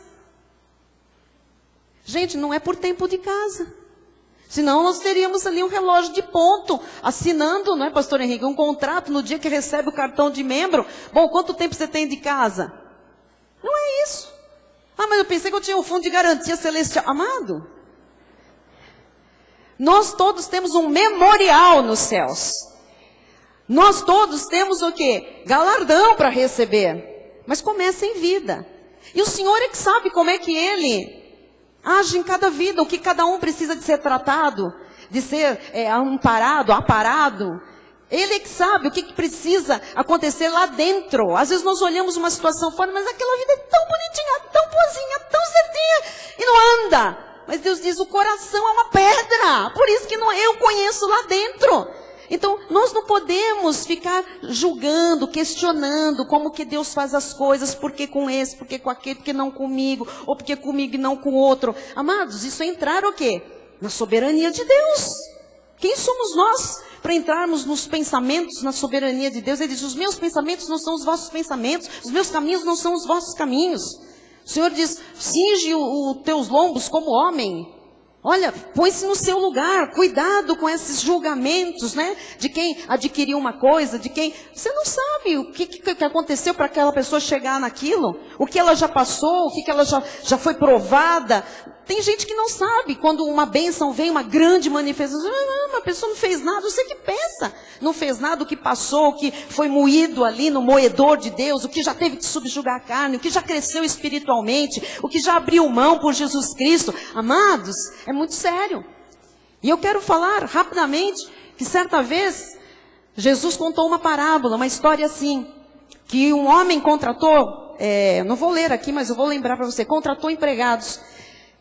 Gente, não é por tempo de casa. Senão nós teríamos ali um relógio de ponto, assinando, não é, pastor Henrique, um contrato no dia que recebe o cartão de membro. Bom, quanto tempo você tem de casa? Não é isso. Ah, mas eu pensei que eu tinha um fundo de garantia celestial. Amado, nós todos temos um memorial nos céus. Nós todos temos o quê? Galardão para receber. Mas começa em vida. E o Senhor é que sabe como é que Ele age em cada vida, o que cada um precisa de ser tratado, de ser amparado, aparado. Ele é que sabe o que precisa acontecer lá dentro. Às vezes nós olhamos uma situação fora, mas aquela vida é tão bonitinha, tão boazinha, tão certinha, e não anda. Mas Deus diz, o coração é uma pedra, por isso que eu conheço lá dentro. Então, nós não podemos ficar julgando, questionando como que Deus faz as coisas, por que com esse, por que com aquele, por que não comigo, ou por que comigo e não com o outro. Amados, isso é entrar o quê? Na soberania de Deus. Quem somos nós para entrarmos nos pensamentos, na soberania de Deus? Ele diz, os meus pensamentos não são os vossos pensamentos, os meus caminhos não são os vossos caminhos. O Senhor diz, cinge os teus lombos como homem. Olha, põe-se no seu lugar, cuidado com esses julgamentos, né? De quem adquiriu uma coisa, de quem... Você não sabe o que aconteceu para aquela pessoa chegar naquilo, o que ela já passou, o que ela já foi provada. Tem gente que não sabe, quando uma bênção vem, uma grande manifestação, a pessoa não fez nada, você que pensa, não fez nada, o que passou, o que foi moído ali no moedor de Deus, o que já teve que subjugar a carne, o que já cresceu espiritualmente, o que já abriu mão por Jesus Cristo. Amados, é muito sério. E eu quero falar rapidamente que certa vez Jesus contou uma parábola, uma história assim, que um homem contratou, não vou ler aqui, mas eu vou lembrar para você, contratou empregados.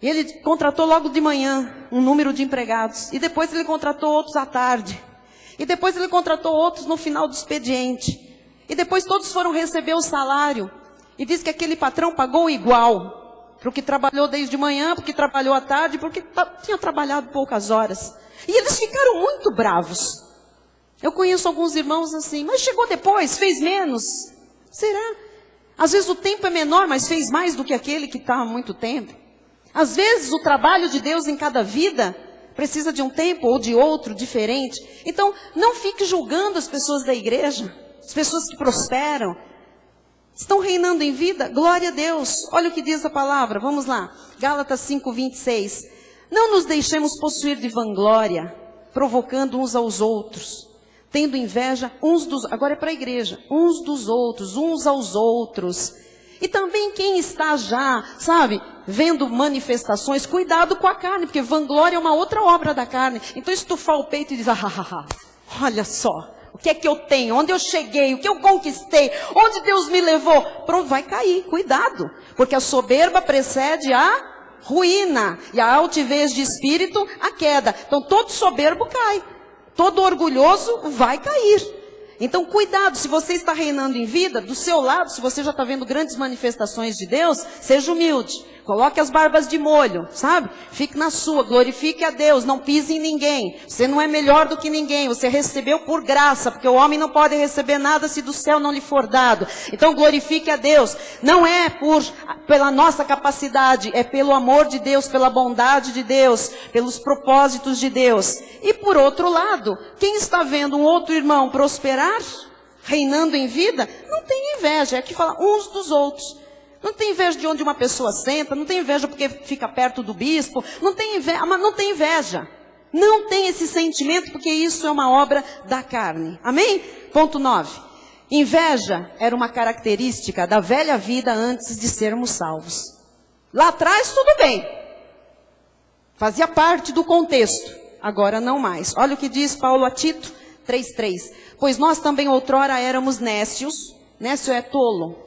E ele contratou logo de manhã um número de empregados. E depois ele contratou outros à tarde. E depois ele contratou outros no final do expediente. E depois todos foram receber o salário. E diz que aquele patrão pagou igual. Para o que trabalhou desde manhã, para o que trabalhou à tarde, porque tinha trabalhado poucas horas. E eles ficaram muito bravos. Eu conheço alguns irmãos assim, mas chegou depois, fez menos. Será? Às vezes o tempo é menor, mas fez mais do que aquele que está há muito tempo. Às vezes o trabalho de Deus em cada vida precisa de um tempo ou de outro diferente. Então, não fique julgando as pessoas da igreja, as pessoas que prosperam. Estão reinando em vida? Glória a Deus. Olha o que diz a palavra, vamos lá. Gálatas 5:26. Não nos deixemos possuir de vanglória, provocando uns aos outros, tendo inveja uns dos... Agora é para a igreja. Uns dos outros, uns aos outros. E também quem está já, sabe, vendo manifestações, cuidado com a carne, porque vanglória é uma outra obra da carne. Então estufar o peito e dizer, Olha só, o que é que eu tenho? Onde eu cheguei? O que eu conquistei? Onde Deus me levou? Pronto, vai cair, cuidado. Porque a soberba precede a ruína. E a altivez de espírito, a queda. Então todo soberbo cai. Todo orgulhoso vai cair. Então cuidado, se você está reinando em vida, do seu lado, se você já está vendo grandes manifestações de Deus, seja humilde. Coloque as barbas de molho, sabe? Fique na sua, glorifique a Deus, não pise em ninguém. Você não é melhor do que ninguém, você recebeu por graça, porque o homem não pode receber nada se do céu não lhe for dado. Então glorifique a Deus. Não é pela nossa capacidade, é pelo amor de Deus, pela bondade de Deus, pelos propósitos de Deus. E por outro lado, quem está vendo um outro irmão prosperar, reinando em vida, não tem inveja, é que fala uns dos outros. Não tem inveja de onde uma pessoa senta, não tem inveja porque fica perto do bispo, não tem inveja, mas não tem inveja. Não tem esse sentimento porque isso é uma obra da carne. Amém? Ponto 9. Inveja era uma característica da velha vida antes de sermos salvos. Lá atrás tudo bem. Fazia parte do contexto. Agora não mais. Olha o que diz Paulo a Tito 3:3. Pois nós também outrora éramos nécios. Nécio é tolo.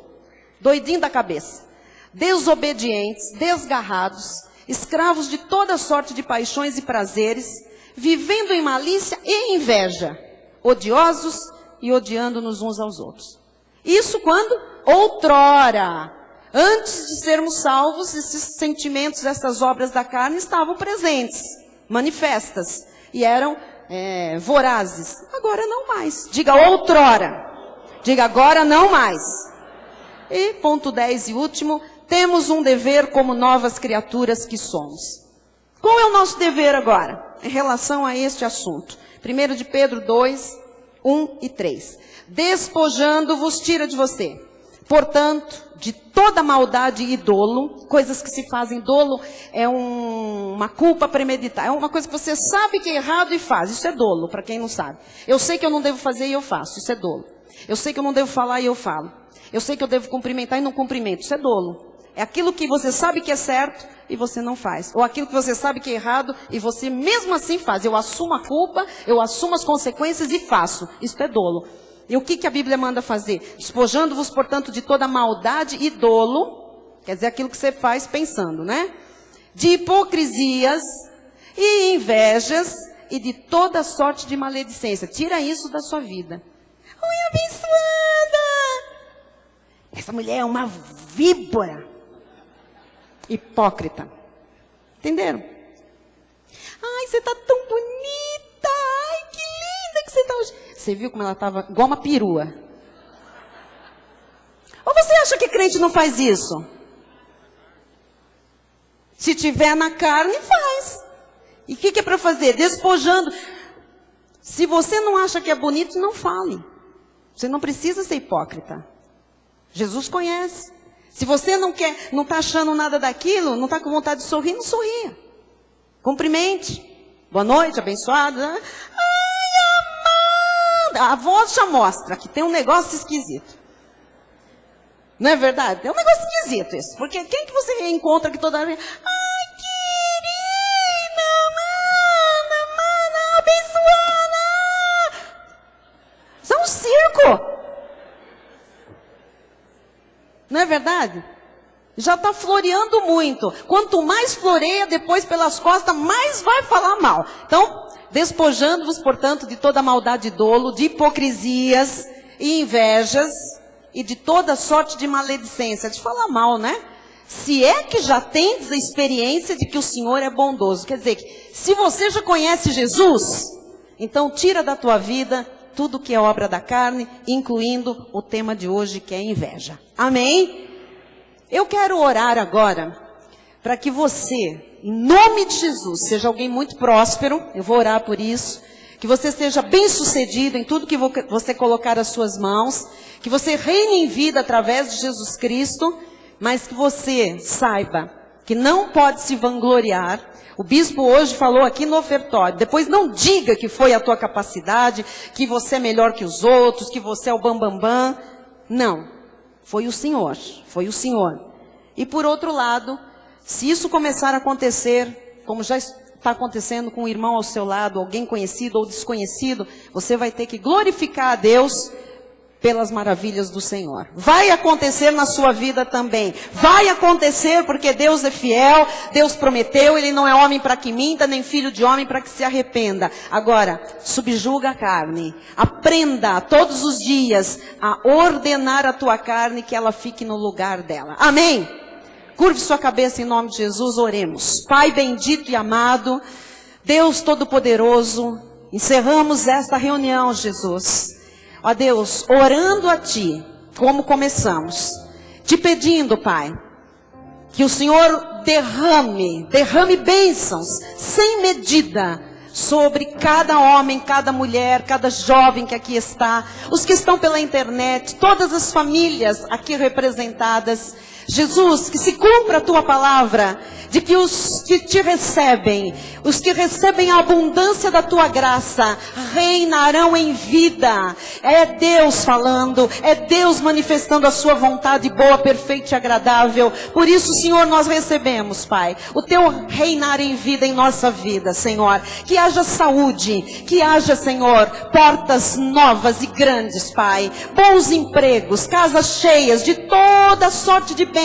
Doidinho da cabeça, desobedientes, desgarrados, escravos de toda sorte de paixões e prazeres, vivendo em malícia e inveja, odiosos e odiando-nos uns aos outros. Isso quando? Outrora. Antes de sermos salvos, esses sentimentos, essas obras da carne estavam presentes, manifestas, e eram vorazes. Agora não mais. Diga outrora. Diga agora não mais. E ponto 10 e último, temos um dever como novas criaturas que somos. Qual é o nosso dever agora, em relação a este assunto? 1 de Pedro 2, 1 e 3. Despojando-vos, tira de você, portanto, de toda maldade e dolo, coisas que se fazem, dolo é uma culpa premeditada, é uma coisa que você sabe que é errado e faz, isso é dolo, para quem não sabe. Eu sei que eu não devo fazer e eu faço, isso é dolo. Eu sei que eu não devo falar e eu falo. Eu sei que eu devo cumprimentar e não cumprimento. Isso é dolo. É aquilo que você sabe que é certo e você não faz. Ou aquilo que você sabe que é errado e você mesmo assim faz. Eu assumo a culpa, eu assumo as consequências e faço. Isso é dolo. E o que a Bíblia manda fazer? Despojando-vos, portanto, de toda maldade e dolo. Quer dizer, aquilo que você faz pensando, né? De hipocrisias e invejas e de toda sorte de maledicência. Tira isso da sua vida. Oi, abençoada! Essa mulher é uma víbora. Hipócrita. Entenderam? Ai, você está tão bonita. Ai, que linda que você está hoje. Você viu como ela estava igual uma perua? Ou você acha que crente não faz isso? Se tiver na carne, faz. E o que é para fazer? Despojando. Se você não acha que é bonito, não fale. Você não precisa ser hipócrita. Jesus conhece. Se você não está achando nada daquilo, não está com vontade de sorrir, não sorria. Cumprimente. Boa noite, abençoada. Ai, amada. A voz já mostra que tem um negócio esquisito. Não é verdade? É um negócio esquisito isso. Porque quem que você encontra que toda vez... Ai, querida, mana, abençoada. Isso é um circo. Não é verdade? Já está floreando muito. Quanto mais floreia, depois pelas costas, mais vai falar mal. Então, despojando-vos, portanto, de toda maldade e dolo, de hipocrisias e invejas, e de toda sorte de maledicência. De falar mal, né? Se é que já tens a experiência de que o Senhor é bondoso. Quer dizer, que se você já conhece Jesus, então tira da tua vida tudo que é obra da carne, incluindo o tema de hoje, que é inveja. Amém? Eu quero orar agora para que você, em nome de Jesus, seja alguém muito próspero. Eu vou orar por isso. Que você seja bem-sucedido em tudo que você colocar as suas mãos. Que você reine em vida através de Jesus Cristo. Mas que você saiba que não pode se vangloriar. O bispo hoje falou aqui no ofertório. Depois não diga que foi a tua capacidade, que você é melhor que os outros, que você é o bambambam. Não. Foi o Senhor. Foi o Senhor. E por outro lado, se isso começar a acontecer, como já está acontecendo com um irmão ao seu lado, alguém conhecido ou desconhecido, você vai ter que glorificar a Deus pelas maravilhas do Senhor. Vai acontecer na sua vida também. Vai acontecer porque Deus é fiel, Deus prometeu, Ele não é homem para que minta, nem filho de homem para que se arrependa. Agora, subjuga a carne. Aprenda todos os dias a ordenar a tua carne que ela fique no lugar dela. Amém? Curve sua cabeça em nome de Jesus, oremos. Pai bendito e amado, Deus Todo-Poderoso, encerramos esta reunião, Jesus. Ó Deus, orando a Ti, como começamos, te pedindo, Pai, que o Senhor derrame bênçãos, sem medida, sobre cada homem, cada mulher, cada jovem que aqui está, os que estão pela internet, todas as famílias aqui representadas. Jesus, que se cumpra a Tua palavra, de que os que Te recebem, os que recebem a abundância da Tua graça, reinarão em vida. É Deus falando, é Deus manifestando a Sua vontade boa, perfeita e agradável. Por isso, Senhor, nós recebemos, Pai, o Teu reinar em vida em nossa vida, Senhor. Que haja saúde, que haja, Senhor, portas novas e grandes, Pai. Bons empregos, casas cheias de toda sorte de bens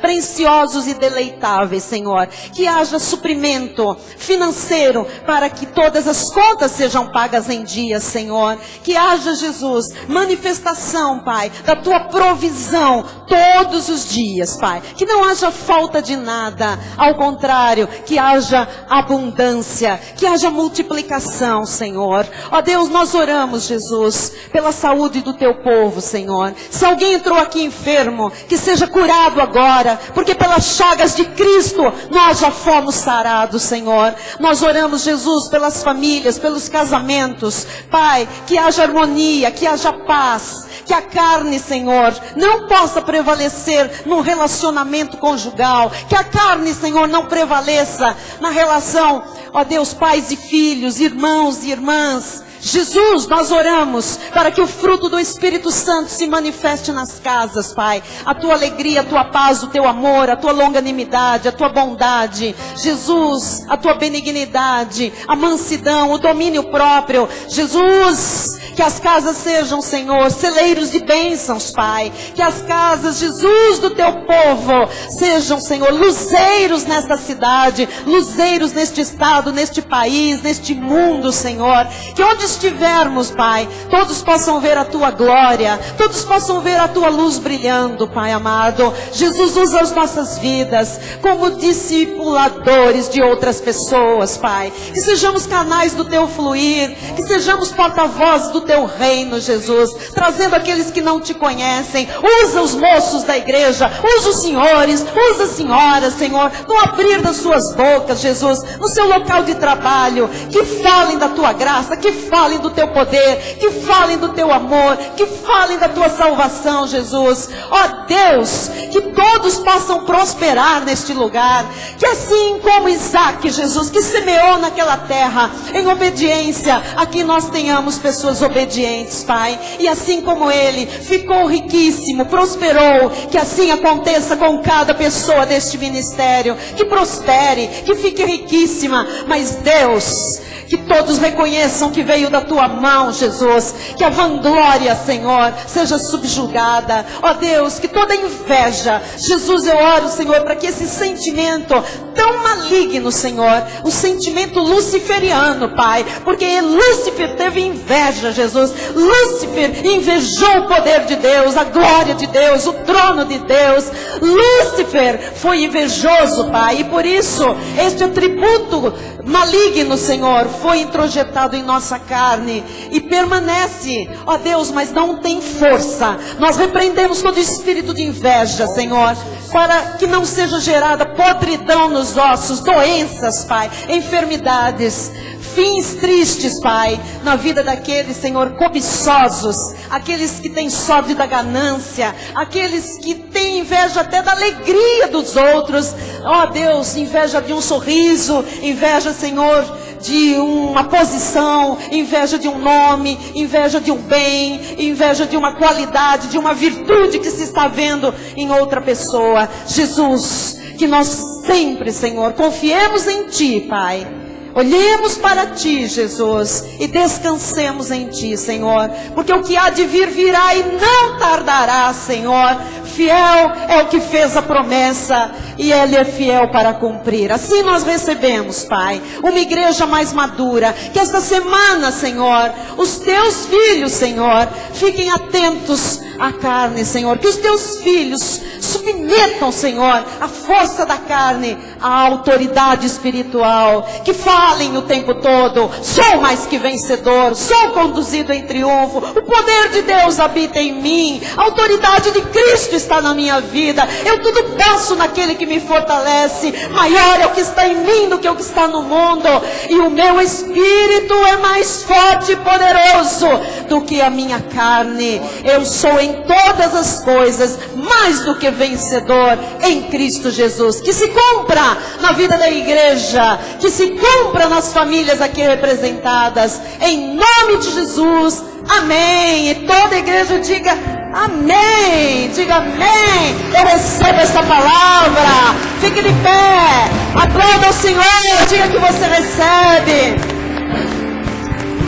preciosos e deleitáveis, Senhor. Que haja suprimento financeiro para que todas as contas sejam pagas em dia, Senhor. Que haja, Jesus, manifestação, Pai, da Tua provisão todos os dias, Pai. Que não haja falta de nada, ao contrário, que haja abundância, que haja multiplicação, Senhor. Ó Deus, nós oramos, Jesus, pela saúde do Teu povo, Senhor. Se alguém entrou aqui enfermo, que seja curado agora, porque pelas chagas de Cristo nós já fomos sarados, Senhor. Nós oramos, Jesus, pelas famílias, pelos casamentos, Pai, que haja harmonia, que haja paz, que a carne, Senhor, não possa prevalecer no relacionamento conjugal, que a carne, Senhor, não prevaleça na relação, ó Deus, pais e filhos, irmãos e irmãs. Jesus, nós oramos para que o fruto do Espírito Santo se manifeste nas casas, Pai. A Tua alegria, a Tua paz, o Teu amor, a Tua longanimidade, a Tua bondade. Jesus, a Tua benignidade, a mansidão, o domínio próprio. Jesus, que as casas sejam, Senhor, celeiros de bênçãos, Pai. Que as casas, Jesus, do Teu povo sejam, Senhor, luzeiros nesta cidade, luzeiros neste estado, neste país, neste mundo, Senhor. Que onde estivermos, Pai, todos possam ver a Tua glória, todos possam ver a Tua luz brilhando, Pai amado. Jesus, usa as nossas vidas como discipuladores de outras pessoas, Pai. Que sejamos canais do Teu fluir, que sejamos porta-vozes do Teu reino, Jesus, trazendo aqueles que não Te conhecem. Usa os moços da igreja, usa os senhores, usa as senhoras, Senhor, no abrir das suas bocas, Jesus, no seu local de trabalho, que falem da Tua graça, que falem do Teu poder, que falem do Teu amor, que falem da Tua salvação, Jesus. Ó Deus, que todos possam prosperar neste lugar, que assim como Isaac, Jesus, que semeou naquela terra, em obediência, aqui nós tenhamos pessoas obedientes, Pai, e assim como ele ficou riquíssimo, prosperou, que assim aconteça com cada pessoa deste ministério, que prospere, que fique riquíssima, mas Deus, que todos reconheçam que veio da Tua mão, Jesus. Que a vanglória, Senhor, seja subjugada. Ó Deus, que toda inveja, Jesus, eu oro, Senhor, para que esse sentimento tão maligno, Senhor, o sentimento luciferiano, Pai, porque Lúcifer teve inveja, Jesus. Lúcifer invejou o poder de Deus, a glória de Deus, o trono de Deus. Lúcifer foi invejoso, Pai, e por isso este atributo maligno, Senhor, foi introjetado em nossa carne e permanece, ó Deus, mas não tem força. Nós repreendemos todo espírito de inveja, Senhor, para que não seja gerada podridão nos ossos, doenças, Pai, enfermidades, fins tristes, Pai, na vida daqueles, Senhor, cobiçosos, aqueles que têm sede da ganância, aqueles que têm inveja até da alegria dos outros. Ó Deus, inveja de um sorriso, inveja, Senhor, de uma posição, inveja de um nome, inveja de um bem, inveja de uma qualidade, de uma virtude que se está vendo em outra pessoa. Jesus, que nós sempre, Senhor, confiemos em Ti, Pai, Olhemos para Ti, Jesus, e descansemos em Ti, Senhor, porque o que há de vir virá e não tardará, Senhor. Fiel é o que fez a promessa e Ele é fiel para cumprir. Assim nós recebemos, Pai, uma igreja mais madura. Que esta semana, Senhor, os Teus filhos, Senhor, fiquem atentos à carne, Senhor. Que os Teus filhos submetam, Senhor, a força da carne à autoridade espiritual. Que falem o tempo todo: sou mais que vencedor, sou conduzido em triunfo, o poder de Deus habita em mim, a autoridade de Cristo está na minha vida, eu tudo posso naquele que me fortalece. Maior é o que está em mim do que o que está no mundo, e o meu espírito é mais forte e poderoso do que a minha carne. Eu sou em todas as coisas mais do que vencedor em Cristo Jesus. Que se cumpra na vida da igreja, que se cumpra nas famílias aqui representadas, em nome de Jesus, amém. E toda a igreja diga amém, diga amém. Eu recebo esta palavra. Fique de pé, aplauda o Senhor, diga que você recebe.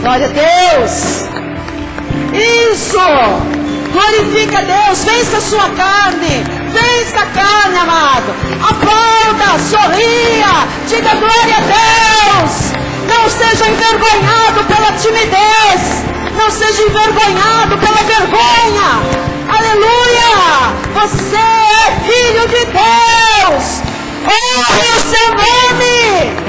Glória a Deus. Isso, glorifica a Deus. Vença a sua carne, vença a carne, amado. Aplauda, sorria, diga glória a Deus. Não seja envergonhado pela timidez, não seja envergonhado pela vergonha. Aleluia, você é filho de Deus. Honre o seu nome.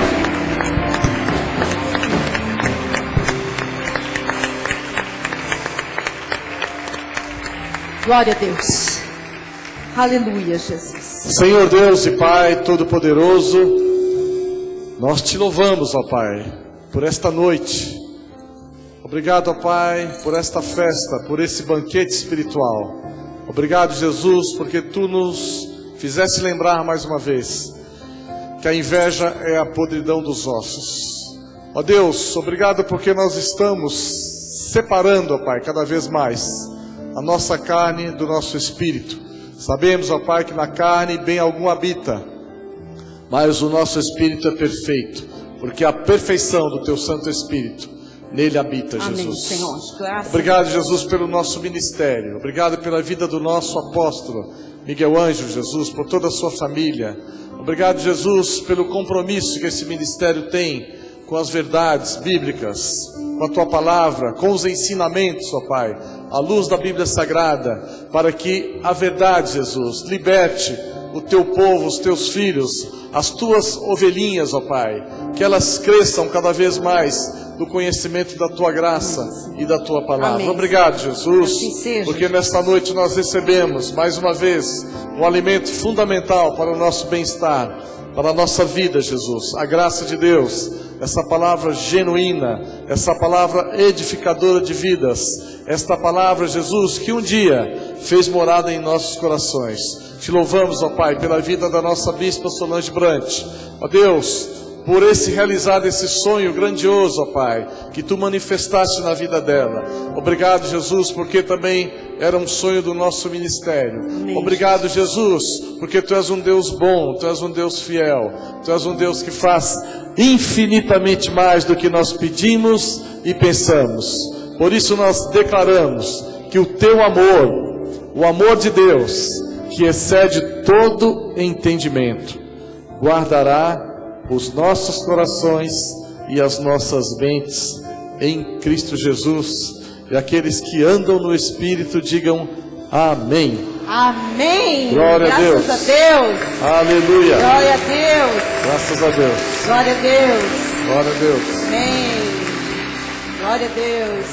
Glória a Deus. Aleluia, Jesus. Senhor Deus e Pai Todo-Poderoso, nós te louvamos, ó Pai, por esta noite. Obrigado, ó Pai, por esta festa, por esse banquete espiritual. Obrigado, Jesus, porque Tu nos fizeste lembrar mais uma vez que a inveja é a podridão dos ossos. Ó Deus, obrigado porque nós estamos separando, ó Pai, cada vez mais a nossa carne do nosso espírito. Sabemos, ó Pai, que na carne bem algum habita, mas o nosso espírito é perfeito, porque a perfeição do Teu Santo Espírito nele habita, Jesus. Amém, Senhor. Graças. Obrigado, Jesus, pelo nosso ministério. Obrigado pela vida do nosso apóstolo Miguel Ângelo, Jesus, por toda a sua família. Obrigado, Jesus, pelo compromisso que esse ministério tem com as verdades bíblicas, com a Tua palavra, com os ensinamentos, ó Pai, à luz da Bíblia Sagrada, para que a verdade, Jesus, liberte o Teu povo, os Teus filhos, as Tuas ovelhinhas, ó Pai, que elas cresçam cada vez mais do conhecimento da Tua graça e da Tua palavra. Amém. Obrigado, Jesus, assim seja, porque nesta noite nós recebemos, mais uma vez, um alimento fundamental para o nosso bem-estar, para a nossa vida, Jesus. A graça de Deus, essa palavra genuína, essa palavra edificadora de vidas, esta palavra, Jesus, que um dia fez morada em nossos corações. Te louvamos, ó Pai, pela vida da nossa bispa Solange Brant. Ó Deus, por realizar esse sonho grandioso, ó Pai, que Tu manifestaste na vida dela. Obrigado, Jesus, porque também era um sonho do nosso ministério. Amém. Obrigado, Jesus, porque Tu és um Deus bom, Tu és um Deus fiel, Tu és um Deus que faz infinitamente mais do que nós pedimos e pensamos. Por isso nós declaramos que o Teu amor, o amor de Deus, que excede todo entendimento, guardará os nossos corações e as nossas mentes em Cristo Jesus. E aqueles que andam no Espírito digam amém. Amém. Glória a Deus. Graças a Deus. Aleluia. Glória a Deus. Graças a Deus. Glória a Deus. Glória a Deus. Amém. Glória a Deus.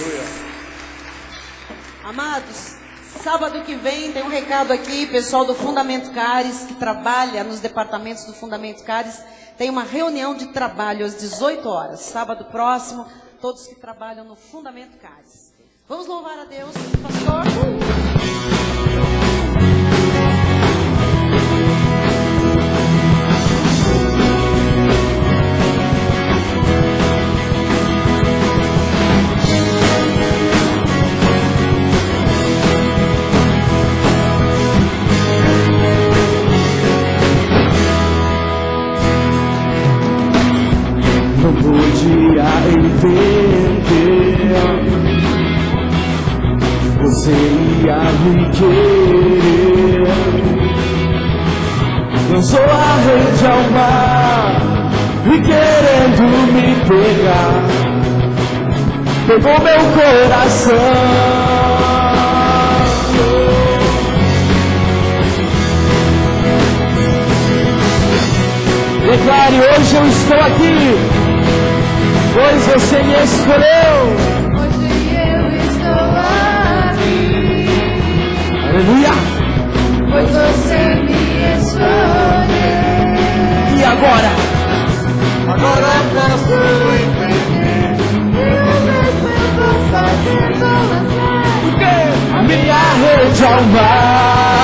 Amados, sábado que vem tem um recado aqui, pessoal do Fundamento Cares, que trabalha nos departamentos do Fundamento Cares, tem uma reunião de trabalho às 18 horas, sábado próximo, todos que trabalham no Fundamento Cares. Vamos louvar a Deus, pastor. No entender. Você ia me querer. Lançou a rede ao mar e querendo me pegar, pegou meu coração. Declare: hoje eu estou aqui, pois você me escolheu. Hoje eu estou aqui, Aleluia! pois você me escolheu. E agora? Agora posso entender. Eu vou fazer lançar A minha rede ao mar.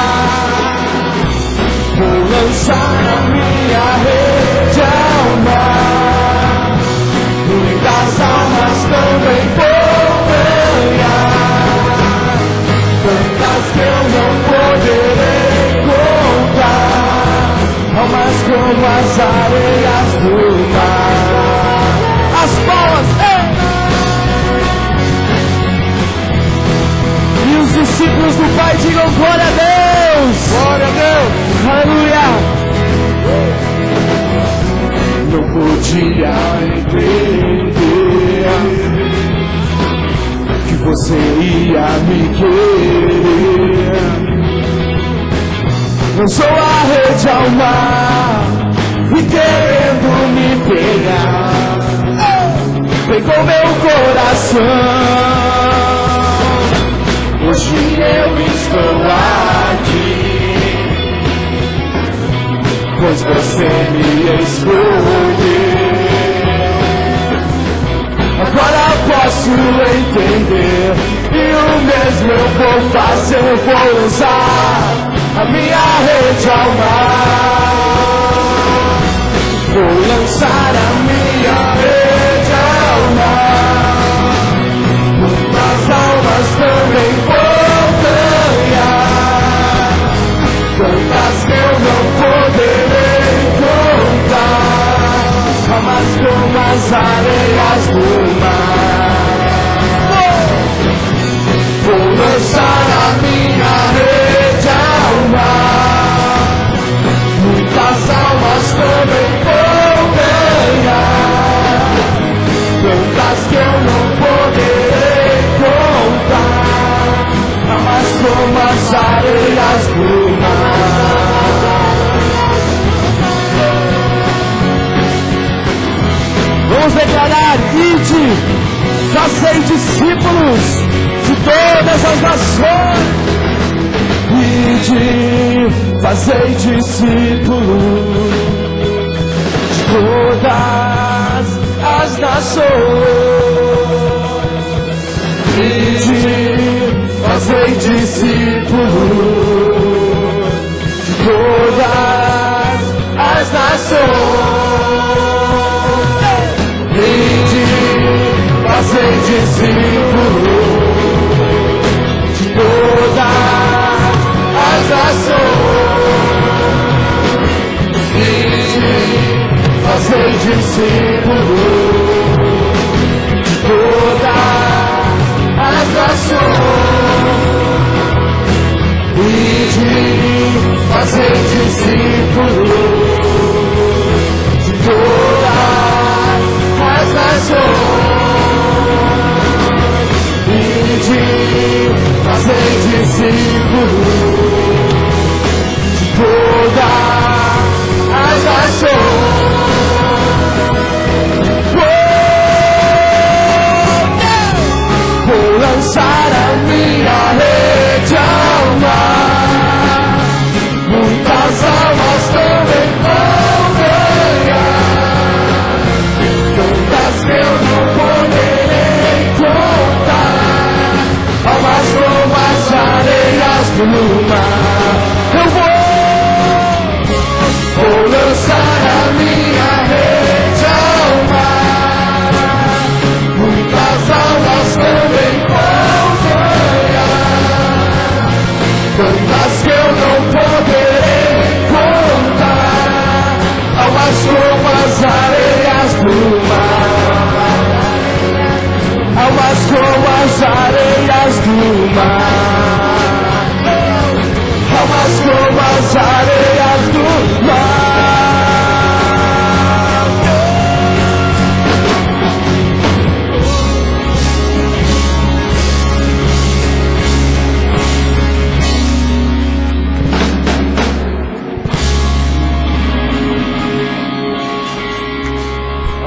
Vou lançar a minha rede ao mar. Muitas almas também vou ganhar, tantas que eu não poderei contar, almas como as areias do mar. As palmas, e os discípulos do Pai digam glória a Deus. Glória a Deus. Aleluia! Não podia entender que você ia me querer. Lançou a rede ao mar e querendo me pegar, pegou meu coração. Hoje eu estou aqui, pois você me escolheu. Agora posso entender, e o mesmo eu vou fazer. Eu vou lançar a minha rede ao mar. Vou lançar a minha rede ao mar. Muitas almas também vou ganhar, tantas que eu não poderei contar, almas como as areias do mar. Vou lançar a minha rede ao mar. Muitas almas também vou ganhar, tantas que eu não poderei contar, almas como as areias do mar. Vamos declarar: ide, fazei discípulos de todas as nações. Ide, fazei discípulos de todas as nações. Ide, fazei discípulos de todas as nações. Ide, fazei discípulos de todas as nações. Ide, fazei discípulos de todas as nações. Ide, fazei discípulos de todas as nações. Ide, fazei discípulos de todas as nações. Vou lançar a minha rede ao mar. Muitas almas também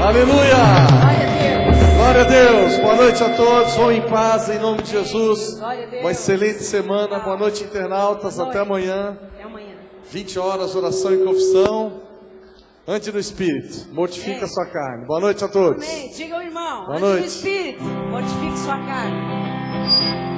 Aleluia! Glória a Deus. Glória a Deus. Boa noite a todos. Vão em paz em nome de Jesus. Glória a Deus. Uma excelente semana. Boa noite, internautas. Boa noite. Até amanhã. Até amanhã. 20 horas, oração e confissão. Ante do Espírito. Mortifica a sua carne. Boa noite a todos. Amém. Diga ao irmão. Boa Ande no noite. Espírito. Mortifique sua carne.